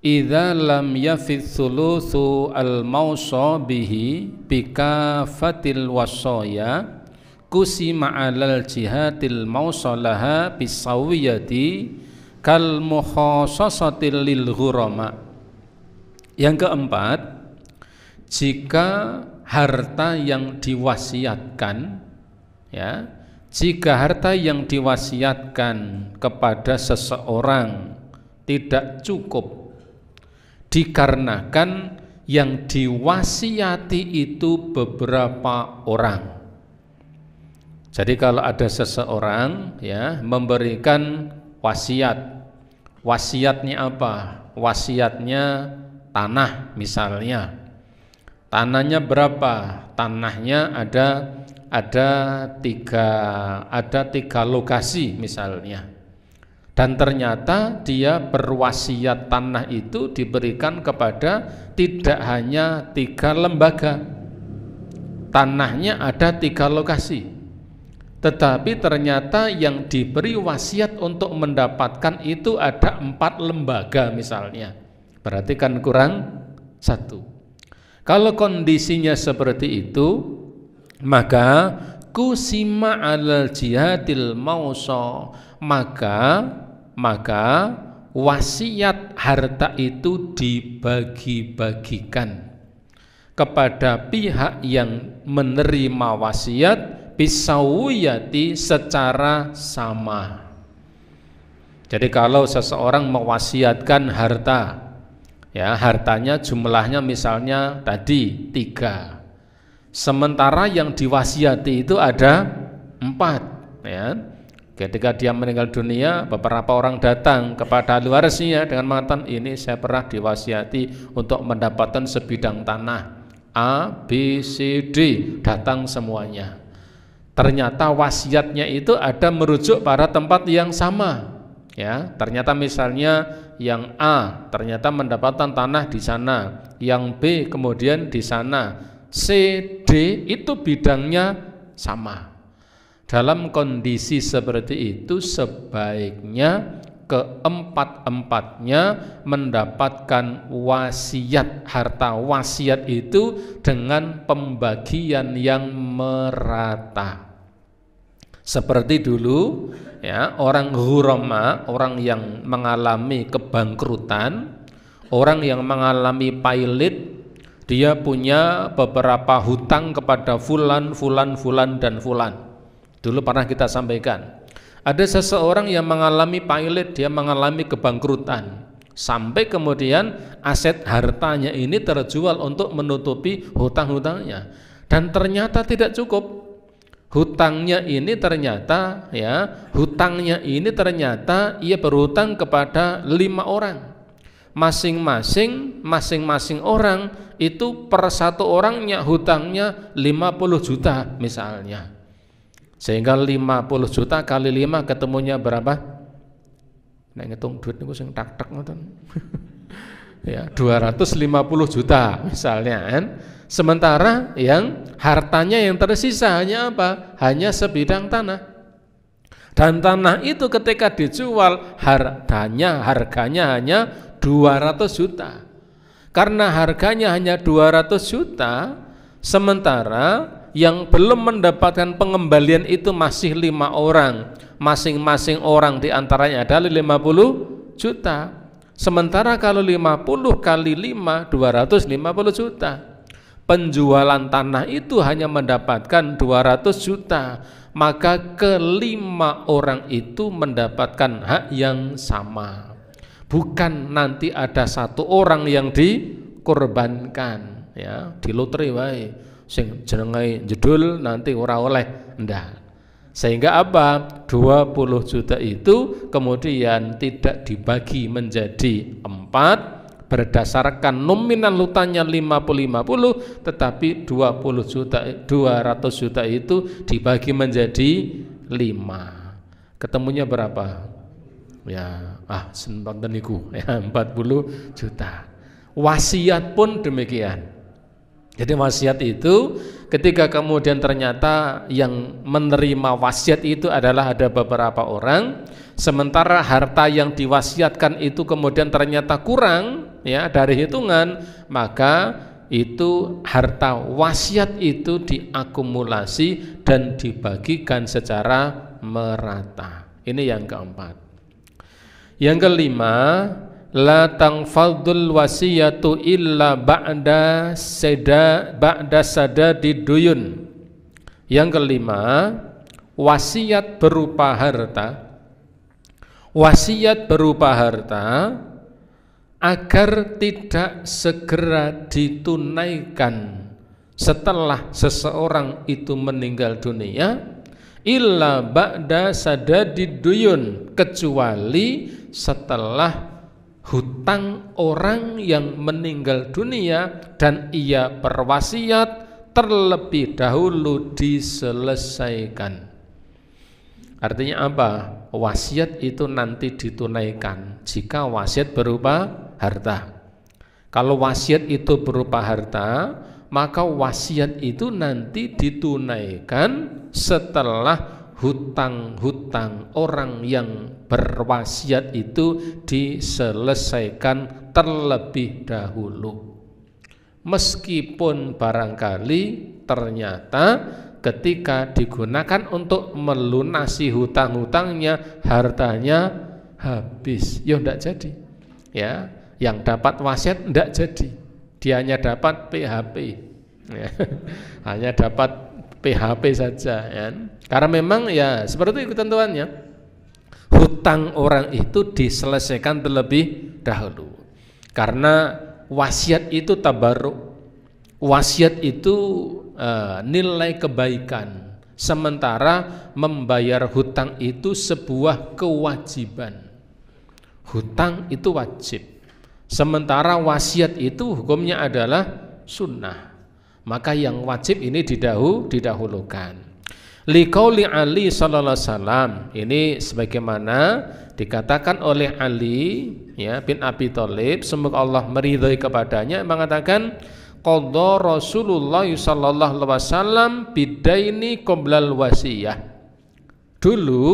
idza lam yafid thulutsu al-mausa bihi bikafatil wasaya kusima 'alal jihatil mausalaha bisawiyati kal mukhasasatil lil ghurama. Yang keempat, jika harta yang diwasiatkan, ya, jika harta yang diwasiatkan kepada seseorang tidak cukup dikarenakan yang diwasiati itu beberapa orang. Jadi kalau ada seseorang, ya, memberikan wasiatnya apa? Wasiatnya tanah misalnya. Tanahnya berapa? Tanahnya ada tiga lokasi misalnya. Dan ternyata dia berwasiat tanah itu diberikan kepada tidak hanya 3 lembaga. Tanahnya ada 3 lokasi. Tetapi ternyata yang diberi wasiat untuk mendapatkan itu ada 4 lembaga misalnya. Berarti kan kurang 1. Kalau kondisinya seperti itu, maka kusima 'alal jihadil mausa, maka wasiat harta itu dibagi-bagikan kepada pihak yang menerima wasiat bisawiyati secara sama. Jadi kalau seseorang mewasiatkan harta, ya, hartanya jumlahnya misalnya tadi 3, sementara yang diwasiati itu ada 4, ya. Ketika dia meninggal dunia, beberapa orang datang kepada ahli warisnya dengan mengatakan, ini saya pernah diwasiati untuk mendapatkan sebidang tanah A, B, C, D, datang semuanya. Ternyata wasiatnya itu ada merujuk pada tempat yang sama, ya. Ternyata misalnya yang A ternyata mendapatkan tanah di sana, yang B kemudian di sana, C, D itu bidangnya sama. Dalam kondisi seperti itu sebaiknya keempat-empatnya mendapatkan wasiat, harta wasiat itu dengan pembagian yang merata. Seperti dulu, ya, orang ghurama, orang yang mengalami kebangkrutan, orang yang mengalami pailit, dia punya beberapa hutang kepada fulan dan fulan. Dulu pernah kita sampaikan. Ada seseorang yang mengalami pailit, dia mengalami kebangkrutan, sampai kemudian aset hartanya ini terjual untuk menutupi hutang-hutangnya, dan ternyata tidak cukup. Hutangnya ini ternyata ia berhutang kepada 5 orang. Masing-masing orang itu per satu orangnya hutangnya 50 juta misalnya. Sehingga 50 juta kali 5 ketemunya berapa? Nek ngitung duit niku sing tak-tak ngoten. Ya, 250 juta misalnya kan. Sementara yang hartanya yang tersisa hanya apa? Hanya sebidang tanah. Dan tanah itu ketika dijual harganya hanya 200 juta. Karena harganya hanya 200 juta, sementara yang belum mendapatkan pengembalian itu masih 5 orang. Masing-masing orang diantaranya adalah 50 juta. Sementara kalau 50 kali 5, 250 juta. Penjualan tanah itu hanya mendapatkan 200 juta. Maka kelima orang itu mendapatkan hak yang sama. Bukan nanti ada satu orang yang dikorbankan, ya, di lotre wae sing jenenge jedul nanti ora oleh, ndak. Sehingga apa? 20 juta itu kemudian tidak dibagi menjadi 4 berdasarkan nominal hutangnya 50-50, tetapi 200 juta itu dibagi menjadi 5. Ketemunya berapa? Ya, sempat niku ya, 40 juta. Wasiat pun demikian. Jadi wasiat itu ketika kemudian ternyata yang menerima wasiat itu adalah ada beberapa orang, sementara harta yang diwasiatkan itu kemudian ternyata kurang, ya, dari hitungan, maka itu harta wasiat itu diakumulasi dan dibagikan secara merata. Ini yang keempat. Yang kelima, la tangfadul wasiyatu illa ba'da sadadid duyun. Yang kelima, wasiat berupa harta. Wasiat berupa harta agar tidak segera ditunaikan setelah seseorang itu meninggal dunia, illa ba'da sadadid duyun, kecuali setelah hutang orang yang meninggal dunia dan ia berwasiat terlebih dahulu diselesaikan. Artinya apa? Wasiat itu nanti ditunaikan jika wasiat berupa harta. Kalau wasiat itu berupa harta, maka wasiat itu nanti ditunaikan setelah hutang-hutang orang yang berwasiat itu diselesaikan terlebih dahulu. Meskipun barangkali ternyata ketika digunakan untuk melunasi hutang-hutangnya hartanya habis, ya enggak jadi. Ya, yang dapat wasiat enggak jadi. Dia hanya dapat PHP. Ya, hanya dapat PHP saja, ya. Karena memang ya seperti itu ketentuannya. Hutang orang itu diselesaikan terlebih dahulu. Karena wasiat itu tabarruk. Wasiat itu nilai kebaikan. Sementara membayar hutang itu sebuah kewajiban. Hutang itu wajib. Sementara wasiat itu hukumnya adalah sunnah. Maka yang wajib ini didahulukan. Liqauli Ali sallallahu alaihi wasallam, ini sebagaimana dikatakan oleh Ali, ya, bin Abi Thalib, semoga Allah meridhai kepadanya, mengatakan qadha Rasulullah sallallahu alaihi wasallam bidaini qoblal wasiyah. Dulu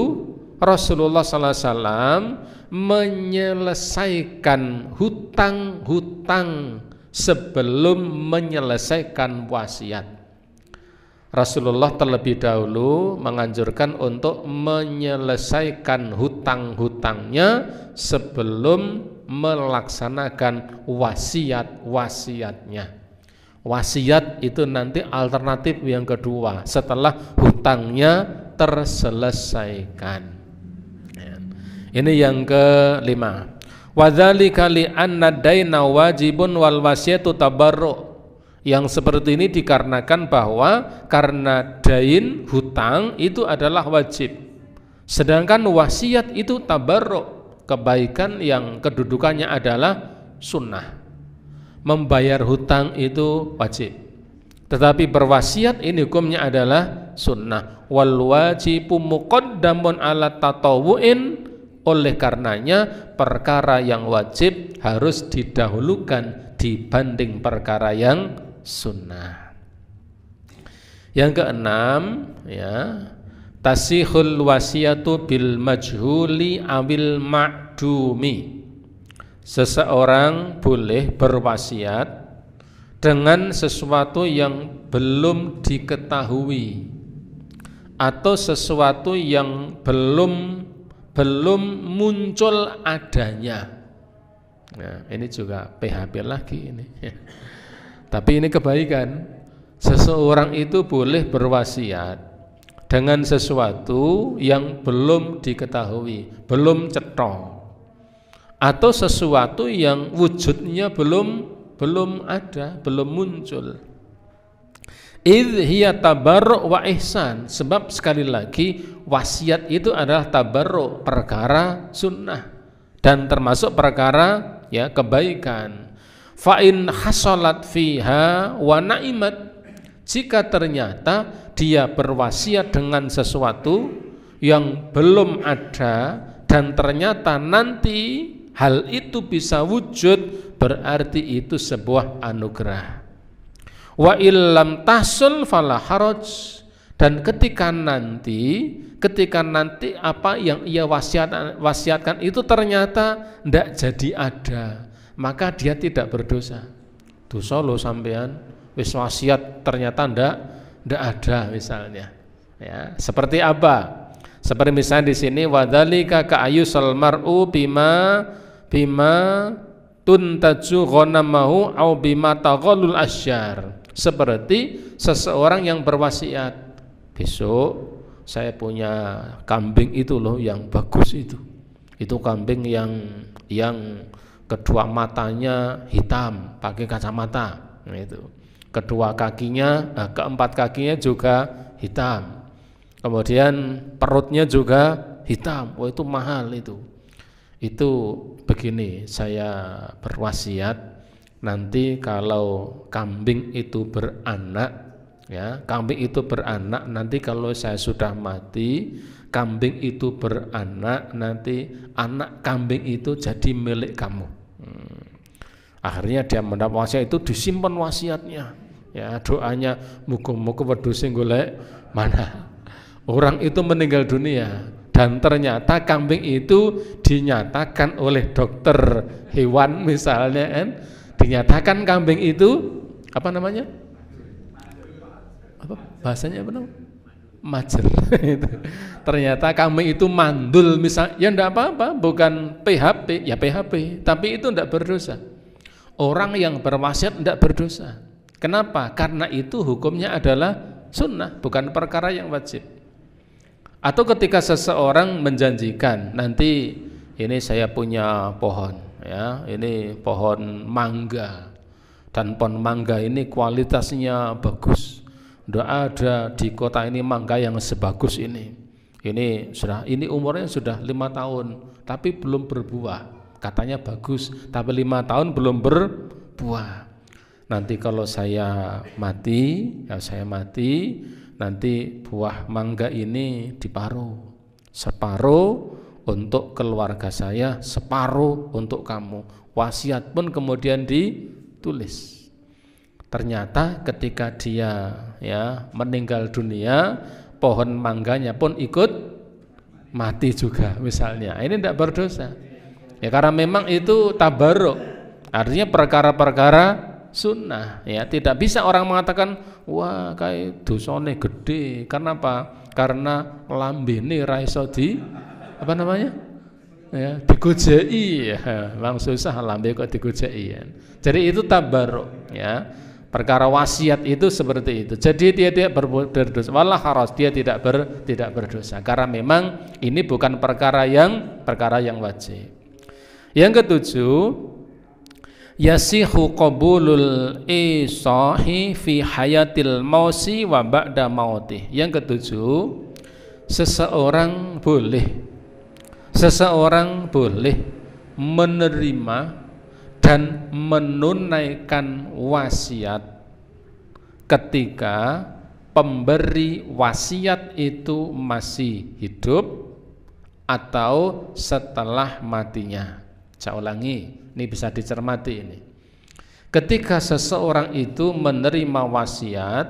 Rasulullah sallallahu alaihi wasallam menyelesaikan hutang-hutang sebelum menyelesaikan wasiat. Rasulullah terlebih dahulu menganjurkan untuk menyelesaikan hutang-hutangnya sebelum melaksanakan wasiat-wasiatnya. Wasiat itu nanti alternatif yang kedua setelah hutangnya terselesaikan. Ini yang kelima. Wadzalika li anna daina wajibun wal wasiyatu tabarru. Yang seperti ini dikarenakan bahwa karena dain, hutang itu adalah wajib. Sedangkan wasiat itu tabarru, kebaikan yang kedudukannya adalah sunnah. Membayar hutang itu wajib. Tetapi berwasiat ini hukumnya adalah sunnah. Wal wajibu muqaddamun ala tatawu'in. Oleh karenanya perkara yang wajib harus didahulukan dibanding perkara yang sunnah. Yang keenam, ya, tasihul wasiyatu bil majhuli awil ma'dumi. Seseorang boleh berwasiat dengan sesuatu yang belum diketahui atau sesuatu yang belum muncul adanya. Nah, ini juga PHP lagi ini. Tapi ini kebaikan. Seseorang itu boleh berwasiat dengan sesuatu yang belum diketahui, belum cetha, atau sesuatu yang wujudnya belum ada, belum muncul. Idh hiya tabarruk wa ihsan, sebab sekali lagi wasiat itu adalah tabarruk, perkara sunnah dan termasuk perkara ya kebaikan. Fa in hasalat fiha wa na'imat, jika ternyata dia berwasiat dengan sesuatu yang belum ada dan ternyata nanti hal itu bisa wujud, berarti itu sebuah anugerah. Wa illam tahsul fala haraj, dan ketika nanti apa yang ia wasiatkan itu ternyata tidak jadi ada, maka dia tidak berdosa. Dosa lo sampean wis wasiat ternyata ndak ada misalnya. Ya, seperti apa? Seperti misalnya di sini wadzalika ka'ayusal mar'u bima tuntaju ghanamahu au bima taghallul asyar. Seperti seseorang yang berwasiat, besok saya punya kambing itu loh yang bagus itu. Itu kambing yang kedua matanya hitam, pakai kacamata. Nah, itu. Kedua kakinya, keempat kakinya juga hitam. Kemudian perutnya juga hitam. Oh, itu mahal itu. Itu begini, saya berwasiat nanti kalau kambing itu beranak, ya, kambing itu beranak nanti kalau saya sudah mati, kambing itu beranak nanti anak kambing itu jadi milik kamu. Akhirnya dia mendapat wasiat itu, disimpan wasiatnya. Ya, doanya muga-muga wedhus sing golek mana. Orang itu meninggal dunia dan ternyata kambing itu dinyatakan oleh dokter hewan misalnya kan, dinyatakan kambing itu apa namanya? Apa bahasanya apa namanya? Majer. Ternyata kambing itu mandul misalnya, ya enggak apa-apa, bukan PHP, ya PHP, tapi itu enggak berdosa. Orang yang berwasiat tidak berdosa. Kenapa? Karena itu hukumnya adalah sunnah, bukan perkara yang wajib. Atau ketika seseorang menjanjikan, nanti ini saya punya pohon, ya, ini pohon mangga, dan pohon mangga ini kualitasnya bagus. Tidak ada di kota ini mangga yang sebagus ini. Ini umurnya sudah 5 tahun, tapi belum berbuah. Katanya bagus, tapi 5 tahun belum berbuah. Nanti kalau saya mati, nanti buah mangga ini separuh untuk keluarga saya, separuh untuk kamu. Wasiat pun kemudian ditulis. Ternyata ketika dia ya meninggal dunia, pohon mangganya pun ikut mati juga misalnya. Ini tidak berdosa. Ya karena memang itu tabarruk, artinya perkara-perkara sunnah. Ya tidak bisa orang mengatakan wah kayak dosane gede. Karena apa? Karena lambene ra iso di apa namanya? Ya, digojeki ya. Memang susah lambe kok digojeki ya. Jadi itu tabarruk ya. Perkara wasiat itu seperti itu. Jadi dia tidak berdosa. Walah harus dia tidak berdosa karena memang ini bukan perkara yang wajib. Yang ketujuh, yasihu qabulul isahi fi hayatil mausi wa ba'da mautih. Yang ketujuh, seseorang boleh menerima dan menunaikan wasiat ketika pemberi wasiat itu masih hidup atau setelah matinya. Saya ulangi, ini bisa dicermati ini. Ketika seseorang itu menerima wasiat,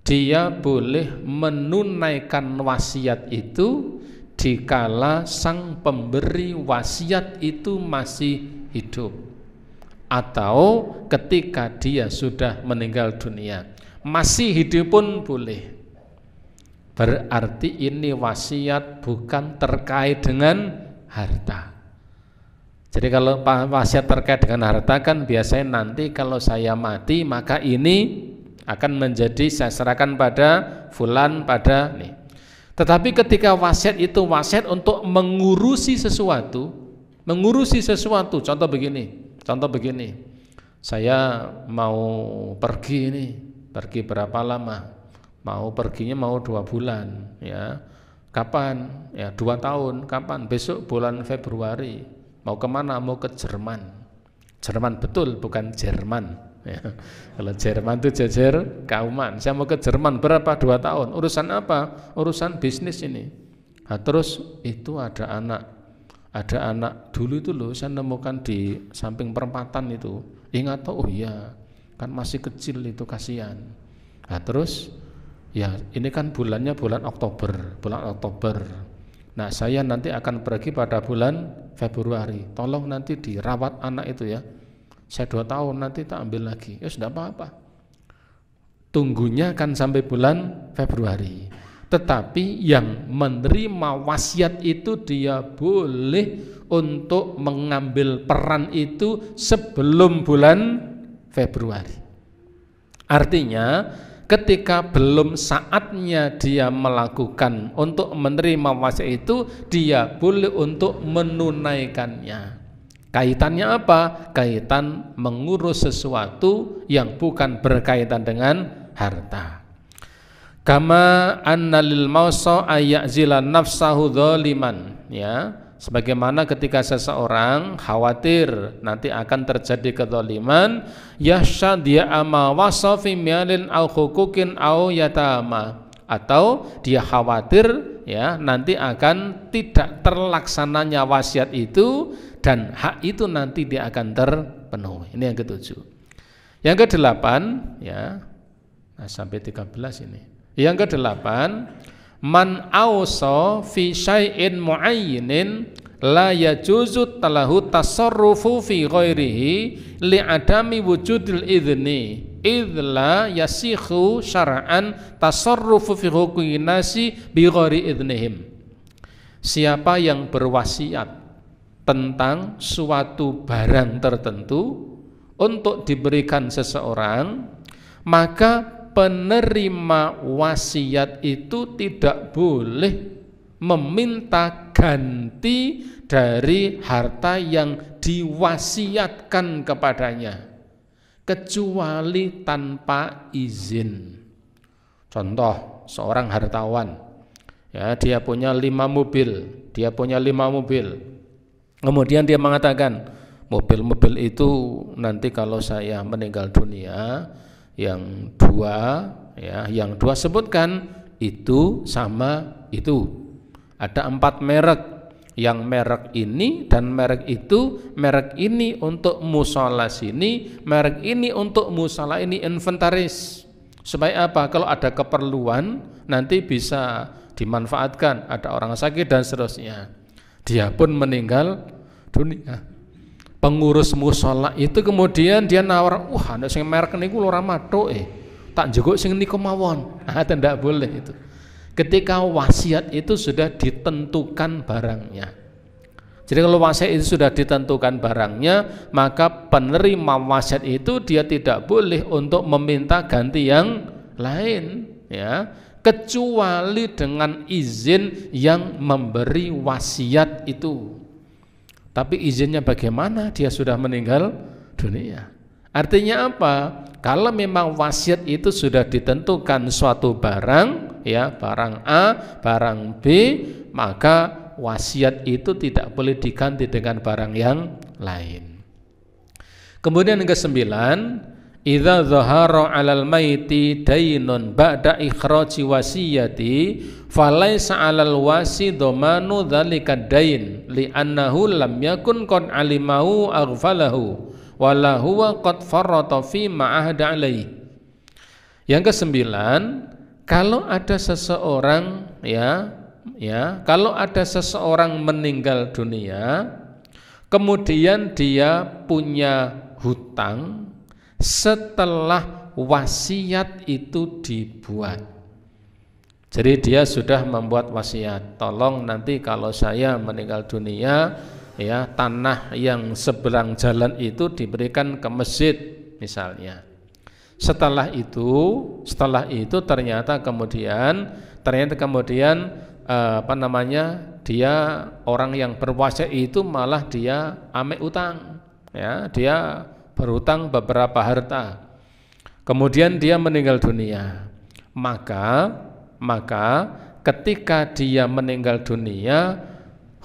dia boleh menunaikan wasiat itu dikala sang pemberi wasiat itu masih hidup atau ketika dia sudah meninggal dunia. Masih hidup pun boleh. Berarti ini wasiat bukan terkait dengan harta. Jadi kalau wasiat terkait dengan harta kan biasanya nanti kalau saya mati maka ini akan menjadi saya serahkan pada fulan pada nih. Tetapi ketika wasiat itu wasiat untuk mengurusi sesuatu, contoh begini, saya mau pergi ini, pergi berapa lama? Mau perginya mau 2 bulan, ya. Kapan? Ya 2 tahun. Kapan? Besok bulan Februari. Mau kemana? Mau ke Jerman. Jerman betul, bukan Jerman. Ya. Kalau Jerman itu jejer kauman. Saya mau ke Jerman berapa? 2 tahun. Urusan apa? Urusan bisnis ini. Nah, terus itu ada anak dulu itu loh saya nemukan di samping perempatan itu. Ingat oh iya, kan masih kecil itu kasihan. Nah, terus ya ini kan bulannya bulan Oktober. Nah, saya nanti akan pergi pada bulan Februari. Tolong nanti dirawat anak itu ya. Saya 2 tahun nanti tak ambil lagi. Ya sudah apa-apa. Tunggunya kan sampai bulan Februari. Tetapi yang menerima wasiat itu dia boleh untuk mengambil peran itu sebelum bulan Februari. Artinya ketika belum saatnya dia melakukan untuk menerima wasiat itu, dia boleh untuk menunaikannya. Kaitannya apa? Kaitan mengurus sesuatu yang bukan berkaitan dengan harta. Kama anna lil mausa ayyazila nafsahu dzaliman, ya. Sebagaimana ketika seseorang khawatir nanti akan terjadi kezaliman, yahsha dia ama wasafi mialin au hukukin au yatama, atau dia khawatir ya nanti akan tidak terlaksananya wasiat itu dan hak itu nanti dia akan terpenuhi. Ini yang ke-7. Yang ke-8 ya. Nah, sampai 13 ini. Yang ke-8, man ausa fi syai'in muayyinin la yajuzu talahu tasarrufu fi ghairihi li adami wujudil idzni idz la yasikhu syar'an tasarrufu fi huquqin nasi bi ghairi idznihim. Siapa yang berwasiat tentang suatu barang tertentu untuk diberikan seseorang, maka penerima wasiat itu tidak boleh meminta ganti dari harta yang diwasiatkan kepadanya kecuali tanpa izin. Contoh, seorang hartawan ya, dia punya 5 mobil. Kemudian dia mengatakan, mobil-mobil itu nanti kalau saya meninggal dunia, yang 2 ya, yang 2 sebutkan itu sama itu. Ada 4 merek, yang merek ini dan merek itu, merek ini untuk musola sini, merek ini untuk musola ini, inventaris. Supaya apa? Kalau ada keperluan nanti bisa dimanfaatkan, ada orang sakit dan seterusnya. Dia pun meninggal dunia. Pengurus musola itu kemudian dia nawar, wah ada sing merek niku lho ora mathuk tak njeguk sing niku mawon. Tidak boleh itu. Ketika wasiat itu sudah ditentukan barangnya. Jadi kalau wasiat itu sudah ditentukan barangnya, maka penerima wasiat itu dia tidak boleh untuk meminta ganti yang lain ya, kecuali dengan izin yang memberi wasiat itu. Tapi izinnya bagaimana? Dia sudah meninggal dunia. Artinya apa? Kalau memang wasiat itu sudah ditentukan suatu barang, ya, barang A, barang B, maka wasiat itu tidak boleh diganti dengan barang yang lain. Kemudian yang ke-9, idza dhahara 'alal maiti dainun ba'da ikhraji wasiyati falaisa 'alal wasi dhamanu dzalika dain li'annahu lam yakun qad 'alimahu aghfalahu wala huwa qad farrata fi ma'ahda 'alaihi. Yang ke-9, kalau ada seseorang kalau ada seseorang meninggal dunia kemudian dia punya hutang setelah wasiat itu dibuat. Jadi dia sudah membuat wasiat, tolong nanti kalau saya meninggal dunia, ya tanah yang seberang jalan itu diberikan ke masjid misalnya. Setelah itu ternyata kemudian dia orang yang berwasiat itu malah dia ame utang, ya dia berhutang beberapa harta. Kemudian dia meninggal dunia. Maka ketika dia meninggal dunia,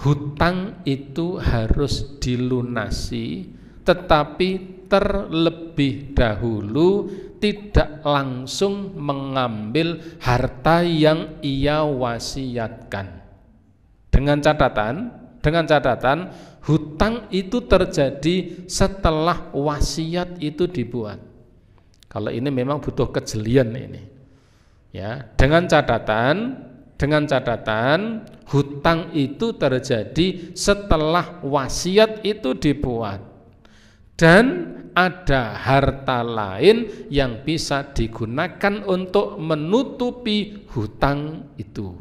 hutang itu harus dilunasi, tetapi terlebih dahulu tidak langsung mengambil harta yang ia wasiatkan. Dengan catatan hutang itu terjadi setelah wasiat itu dibuat. Kalau ini memang butuh kejelian ini. Ya, dengan catatan hutang itu terjadi setelah wasiat itu dibuat. Dan ada harta lain yang bisa digunakan untuk menutupi hutang itu.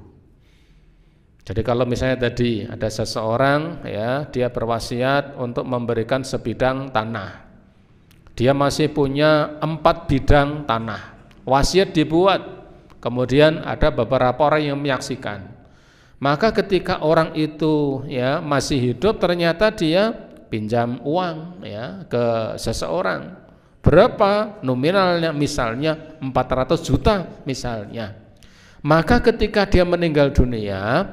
Jadi kalau misalnya tadi ada seseorang, ya dia berwasiat untuk memberikan sebidang tanah. Dia masih punya 4 bidang tanah. Wasiat dibuat, kemudian ada beberapa orang yang menyaksikan. Maka ketika orang itu ya masih hidup, ternyata dia pinjam uang ya ke seseorang. Berapa nominalnya? Misalnya 400 juta misalnya. Maka ketika dia meninggal dunia,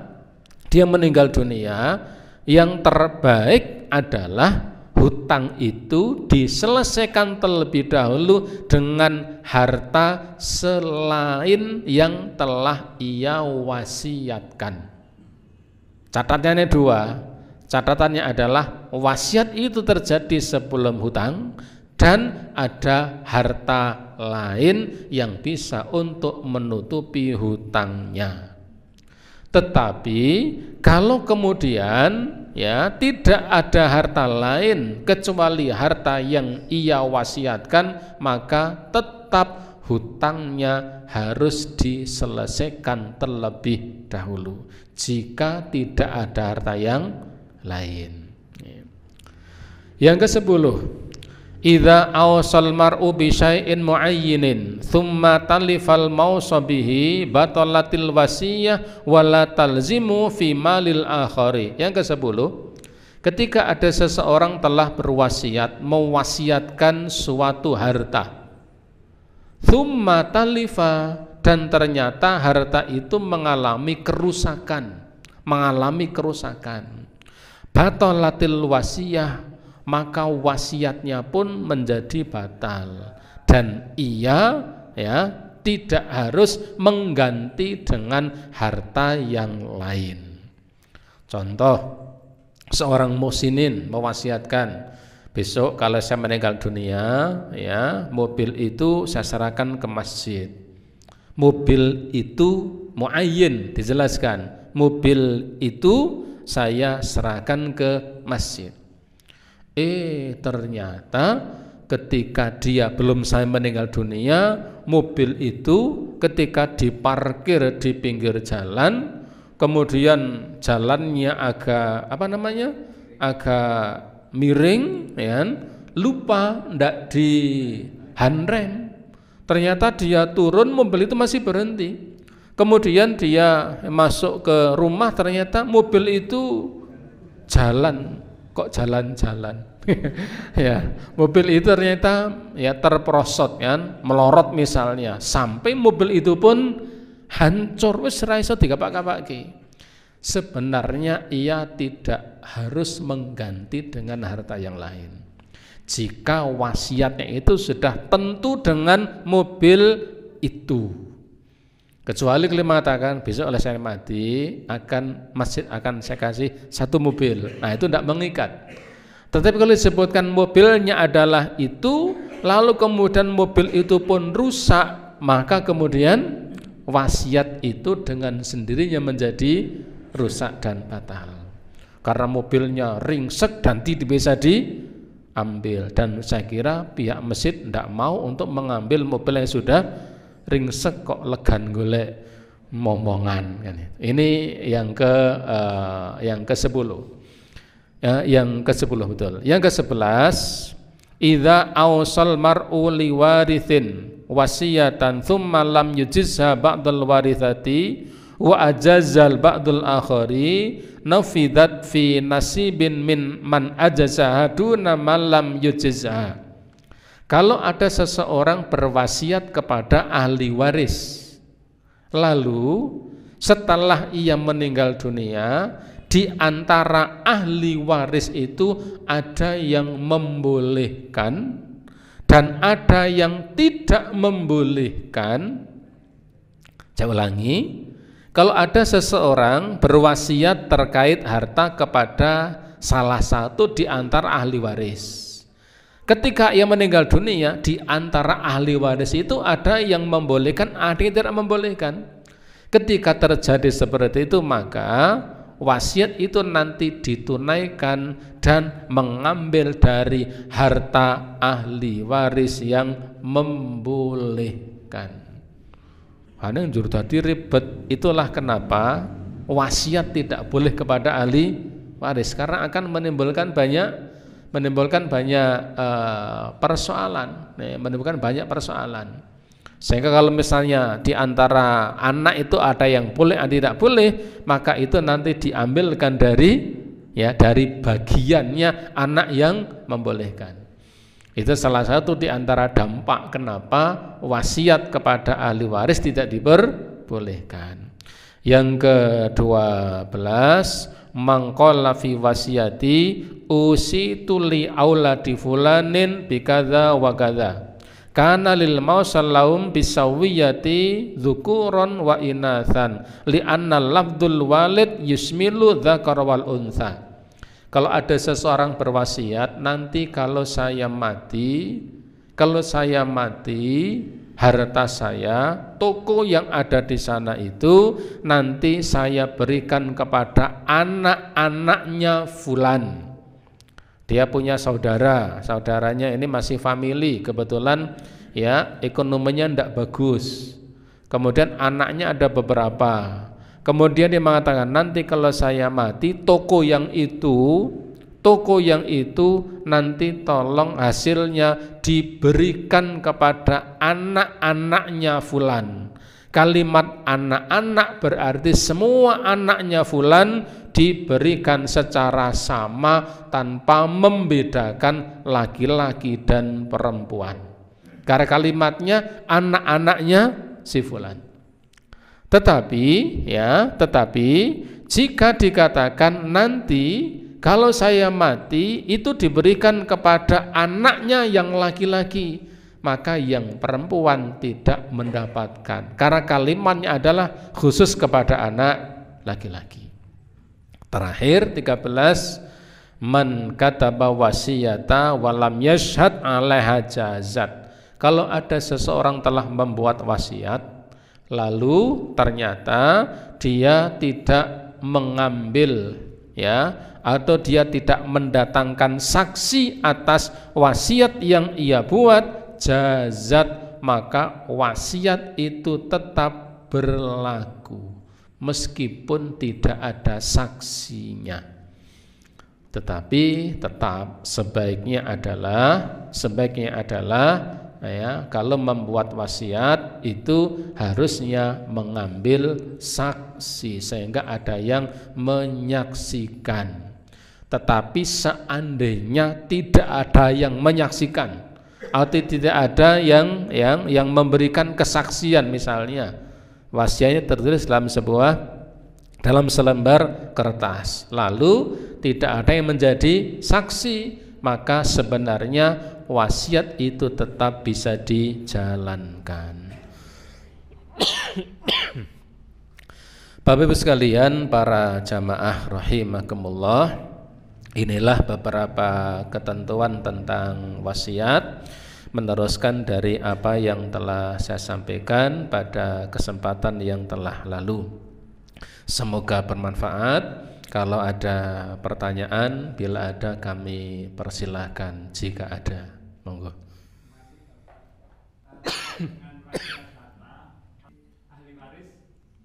yang terbaik adalah hutang itu diselesaikan terlebih dahulu dengan harta selain yang telah ia wasiatkan. Catatannya 2. Catatannya adalah wasiat itu terjadi sebelum hutang dan ada harta lain yang bisa untuk menutupi hutangnya. Tetapi kalau kemudian ya tidak ada harta lain kecuali harta yang ia wasiatkan, maka tetap hutangnya harus diselesaikan terlebih dahulu jika tidak ada harta yang lain. Yang ke-10, idza awsal mar'u bi syai'in muayyinin thumma talifal mausa bihi batalatil wasiyah wala talzimu fi malil akhari. Yang ke-10, ketika ada seseorang telah berwasiat, mewasiatkan suatu harta, thumma talifa, dan ternyata harta itu mengalami kerusakan, batalatil wasiyah, maka wasiatnya pun menjadi batal dan ia ya tidak harus mengganti dengan harta yang lain. Contoh, seorang musinin mewasiatkan, besok kalau saya meninggal dunia ya mobil itu saya serahkan ke masjid. Mobil itu muayyin, dijelaskan, mobil itu saya serahkan ke masjid. Ternyata ketika dia belum saya meninggal dunia, mobil itu ketika diparkir di pinggir jalan, kemudian jalannya agak miring, ya, lupa ndak di handrem. Ternyata dia turun, mobil itu masih berhenti. Kemudian dia masuk ke rumah, ternyata mobil itu jalan. Kok jalan-jalan? Ya, mobil itu ternyata ya terperosot kan, melorot misalnya, sampai mobil itu pun hancur, wis ra iso dikapak-kapaki. Sebenarnya ia tidak harus mengganti dengan harta yang lain. Jika wasiatnya itu sudah tentu dengan mobil itu. Kecuali kalau mengatakan besok oleh saya mati masjid akan saya kasih 1 mobil. Nah, itu tidak mengikat. Tetapi kalau disebutkan mobilnya adalah itu, lalu kemudian mobil itu pun rusak, maka kemudian wasiat itu dengan sendirinya menjadi rusak dan batal. Karena mobilnya ringsek dan tidak bisa diambil. Dan saya kira pihak masjid tidak mau untuk mengambil mobil yang sudah ringsek kok legan golek momongan kan. Ini yang ke-10. Ya, yang ke-10 betul. Yang ke-11, idza awsal mar'u liwarithin wasiyatan thumma lam yujizha ba'dul warithati wa ajazal ba'dul akhari nafidat fi nasibin min man ajazaha duna man lam yujizha. Kalau ada seseorang berwasiat kepada ahli waris, lalu setelah ia meninggal dunia, di antara ahli waris itu ada yang membolehkan dan ada yang tidak membolehkan. Saya ulangi, kalau ada seseorang berwasiat terkait harta kepada salah satu di antara ahli waris, ketika ia meninggal dunia, di antara ahli waris itu ada yang membolehkan, ada yang tidak membolehkan. Ketika terjadi seperti itu, maka wasiat itu nanti ditunaikan dan mengambil dari harta ahli waris yang membolehkan. Karena yang juru tadi ribet, itulah kenapa wasiat tidak boleh kepada ahli waris, karena akan menimbulkan banyak persoalan. Sehingga kalau misalnya di antara anak itu ada yang boleh, ada yang tidak boleh, maka itu nanti diambilkan dari bagiannya anak yang membolehkan. Itu salah satu di antara dampak kenapa wasiat kepada ahli waris tidak diperbolehkan. Yang ke-12, mangqala fi wasiyati usitu li auladi fulanin bikadza wa kadza kana lil mausal laum bisawiyati dzukuron wa inathan li anna lafdul walid yusmilu dzakar wal untha. Kalau ada seseorang berwasiat, nanti kalau saya mati, harta saya, toko yang ada di sana itu nanti saya berikan kepada anak-anaknya fulan. Dia punya saudaranya ini masih family, kebetulan ya ekonominya tidak bagus. Kemudian anaknya ada beberapa. Kemudian dia mengatakan, nanti kalau saya mati, toko yang itu nanti tolong hasilnya diberikan kepada anak-anaknya fulan. Kalimat anak-anak berarti semua anaknya fulan diberikan secara sama tanpa membedakan laki-laki dan perempuan. Karena kalimatnya anak-anaknya si fulan. Tetapi jika dikatakan nanti kalau saya mati itu diberikan kepada anaknya yang laki-laki, maka yang perempuan tidak mendapatkan. Karena kalimatnya adalah khusus kepada anak laki-laki. Terakhir 13, man kataba wasiyata walam yashhad 'alaiha jazat. Kalau ada seseorang telah membuat wasiat lalu ternyata dia tidak mengambil atau dia tidak mendatangkan saksi atas wasiat yang ia buat, jazat, maka wasiat itu tetap berlaku meskipun tidak ada saksinya. Tetapi tetap sebaiknya adalah kalau membuat wasiat itu harusnya mengambil saksi sehingga ada yang menyaksikan. Tetapi seandainya tidak ada yang menyaksikan atau tidak ada yang memberikan kesaksian, misalnya wasiatnya tertulis dalam selembar kertas, lalu tidak ada yang menjadi saksi, maka sebenarnya wasiat itu tetap bisa dijalankan. Bapak Ibu sekalian, para jamaah rahimakumullah, inilah beberapa ketentuan tentang wasiat, meneruskan dari apa yang telah saya sampaikan pada kesempatan yang telah lalu. Semoga bermanfaat. Kalau ada pertanyaan, bila ada kami persilahkan jika ada. Monggo. Ahli waris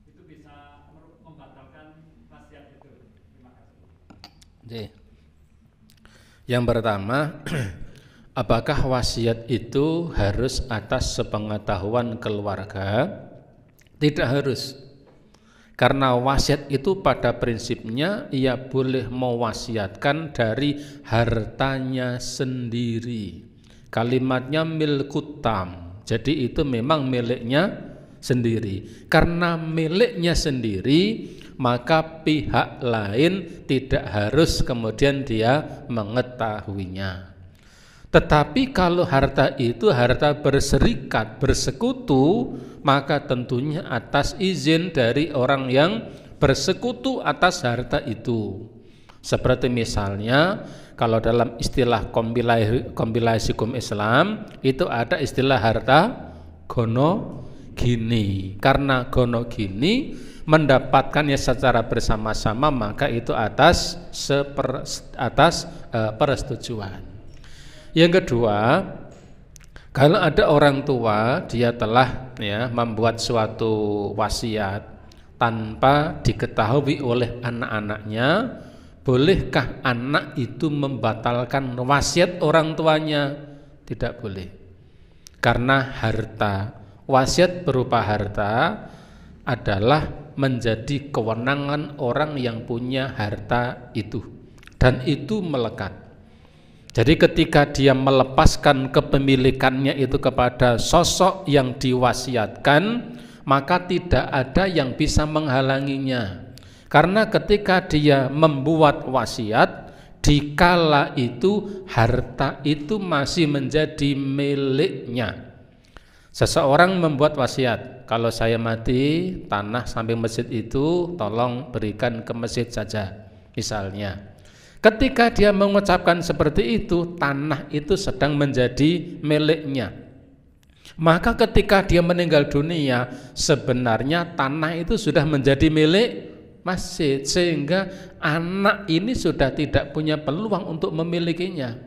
itu bisa membatalkan wasiat itu. Terima kasih. Yang pertama, apakah wasiat itu harus atas sepengetahuan keluarga? Tidak harus. Karena wasiat itu pada prinsipnya ia boleh mewasiatkan dari hartanya sendiri. Kalimatnya milkutam. Jadi itu memang miliknya sendiri. Karena miliknya sendiri, maka pihak lain tidak harus kemudian dia mengetahuinya. Tetapi kalau harta itu harta berserikat, bersekutu, maka tentunya atas izin dari orang yang bersekutu atas harta itu. Seperti misalnya kalau dalam istilah kompilasi hukum Islam itu ada istilah harta gono gini. Karena gono gini mendapatkannya secara bersama-sama, maka itu atas persetujuan. Yang kedua, kalau ada orang tua dia telah membuat suatu wasiat tanpa diketahui oleh anak-anaknya, bolehkah anak itu membatalkan wasiat orang tuanya? Tidak boleh. Karena harta, wasiat berupa harta adalah menjadi kewenangan orang yang punya harta itu, dan itu melekat. Jadi ketika dia melepaskan kepemilikannya itu kepada sosok yang diwasiatkan, maka tidak ada yang bisa menghalanginya. Karena ketika dia membuat wasiat, dikala itu harta itu masih menjadi miliknya. Seseorang membuat wasiat, kalau saya mati, tanah samping masjid itu tolong berikan ke masjid saja, misalnya. Ketika dia mengucapkan seperti itu, tanah itu sedang menjadi miliknya. Maka ketika dia meninggal dunia, sebenarnya tanah itu sudah menjadi milik masjid, sehingga anak ini sudah tidak punya peluang untuk memilikinya.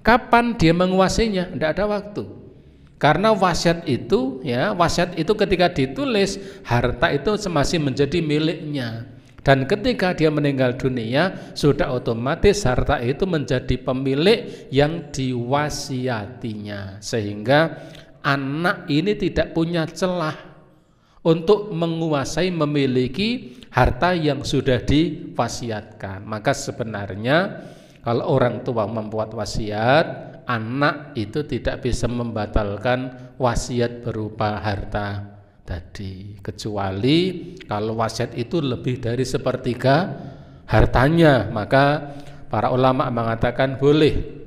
Kapan dia menguasainya? Tidak ada waktu. Karena wasiat itu ketika ditulis, harta itu masih menjadi miliknya. Dan ketika dia meninggal dunia, sudah otomatis harta itu menjadi pemilik yang diwasiatinya. Sehingga anak ini tidak punya celah untuk menguasai, memiliki harta yang sudah diwasiatkan. Maka sebenarnya kalau orang tua membuat wasiat, anak itu tidak bisa membatalkan wasiat berupa harta tadi, kecuali kalau wasiat itu lebih dari sepertiga hartanya, maka para ulama mengatakan boleh.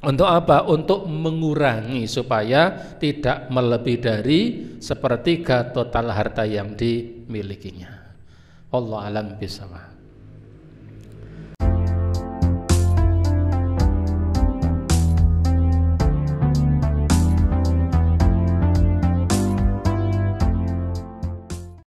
Untuk apa? Untuk mengurangi supaya tidak melebihi dari sepertiga total harta yang dimilikinya. Wallahu a'lam bishawab.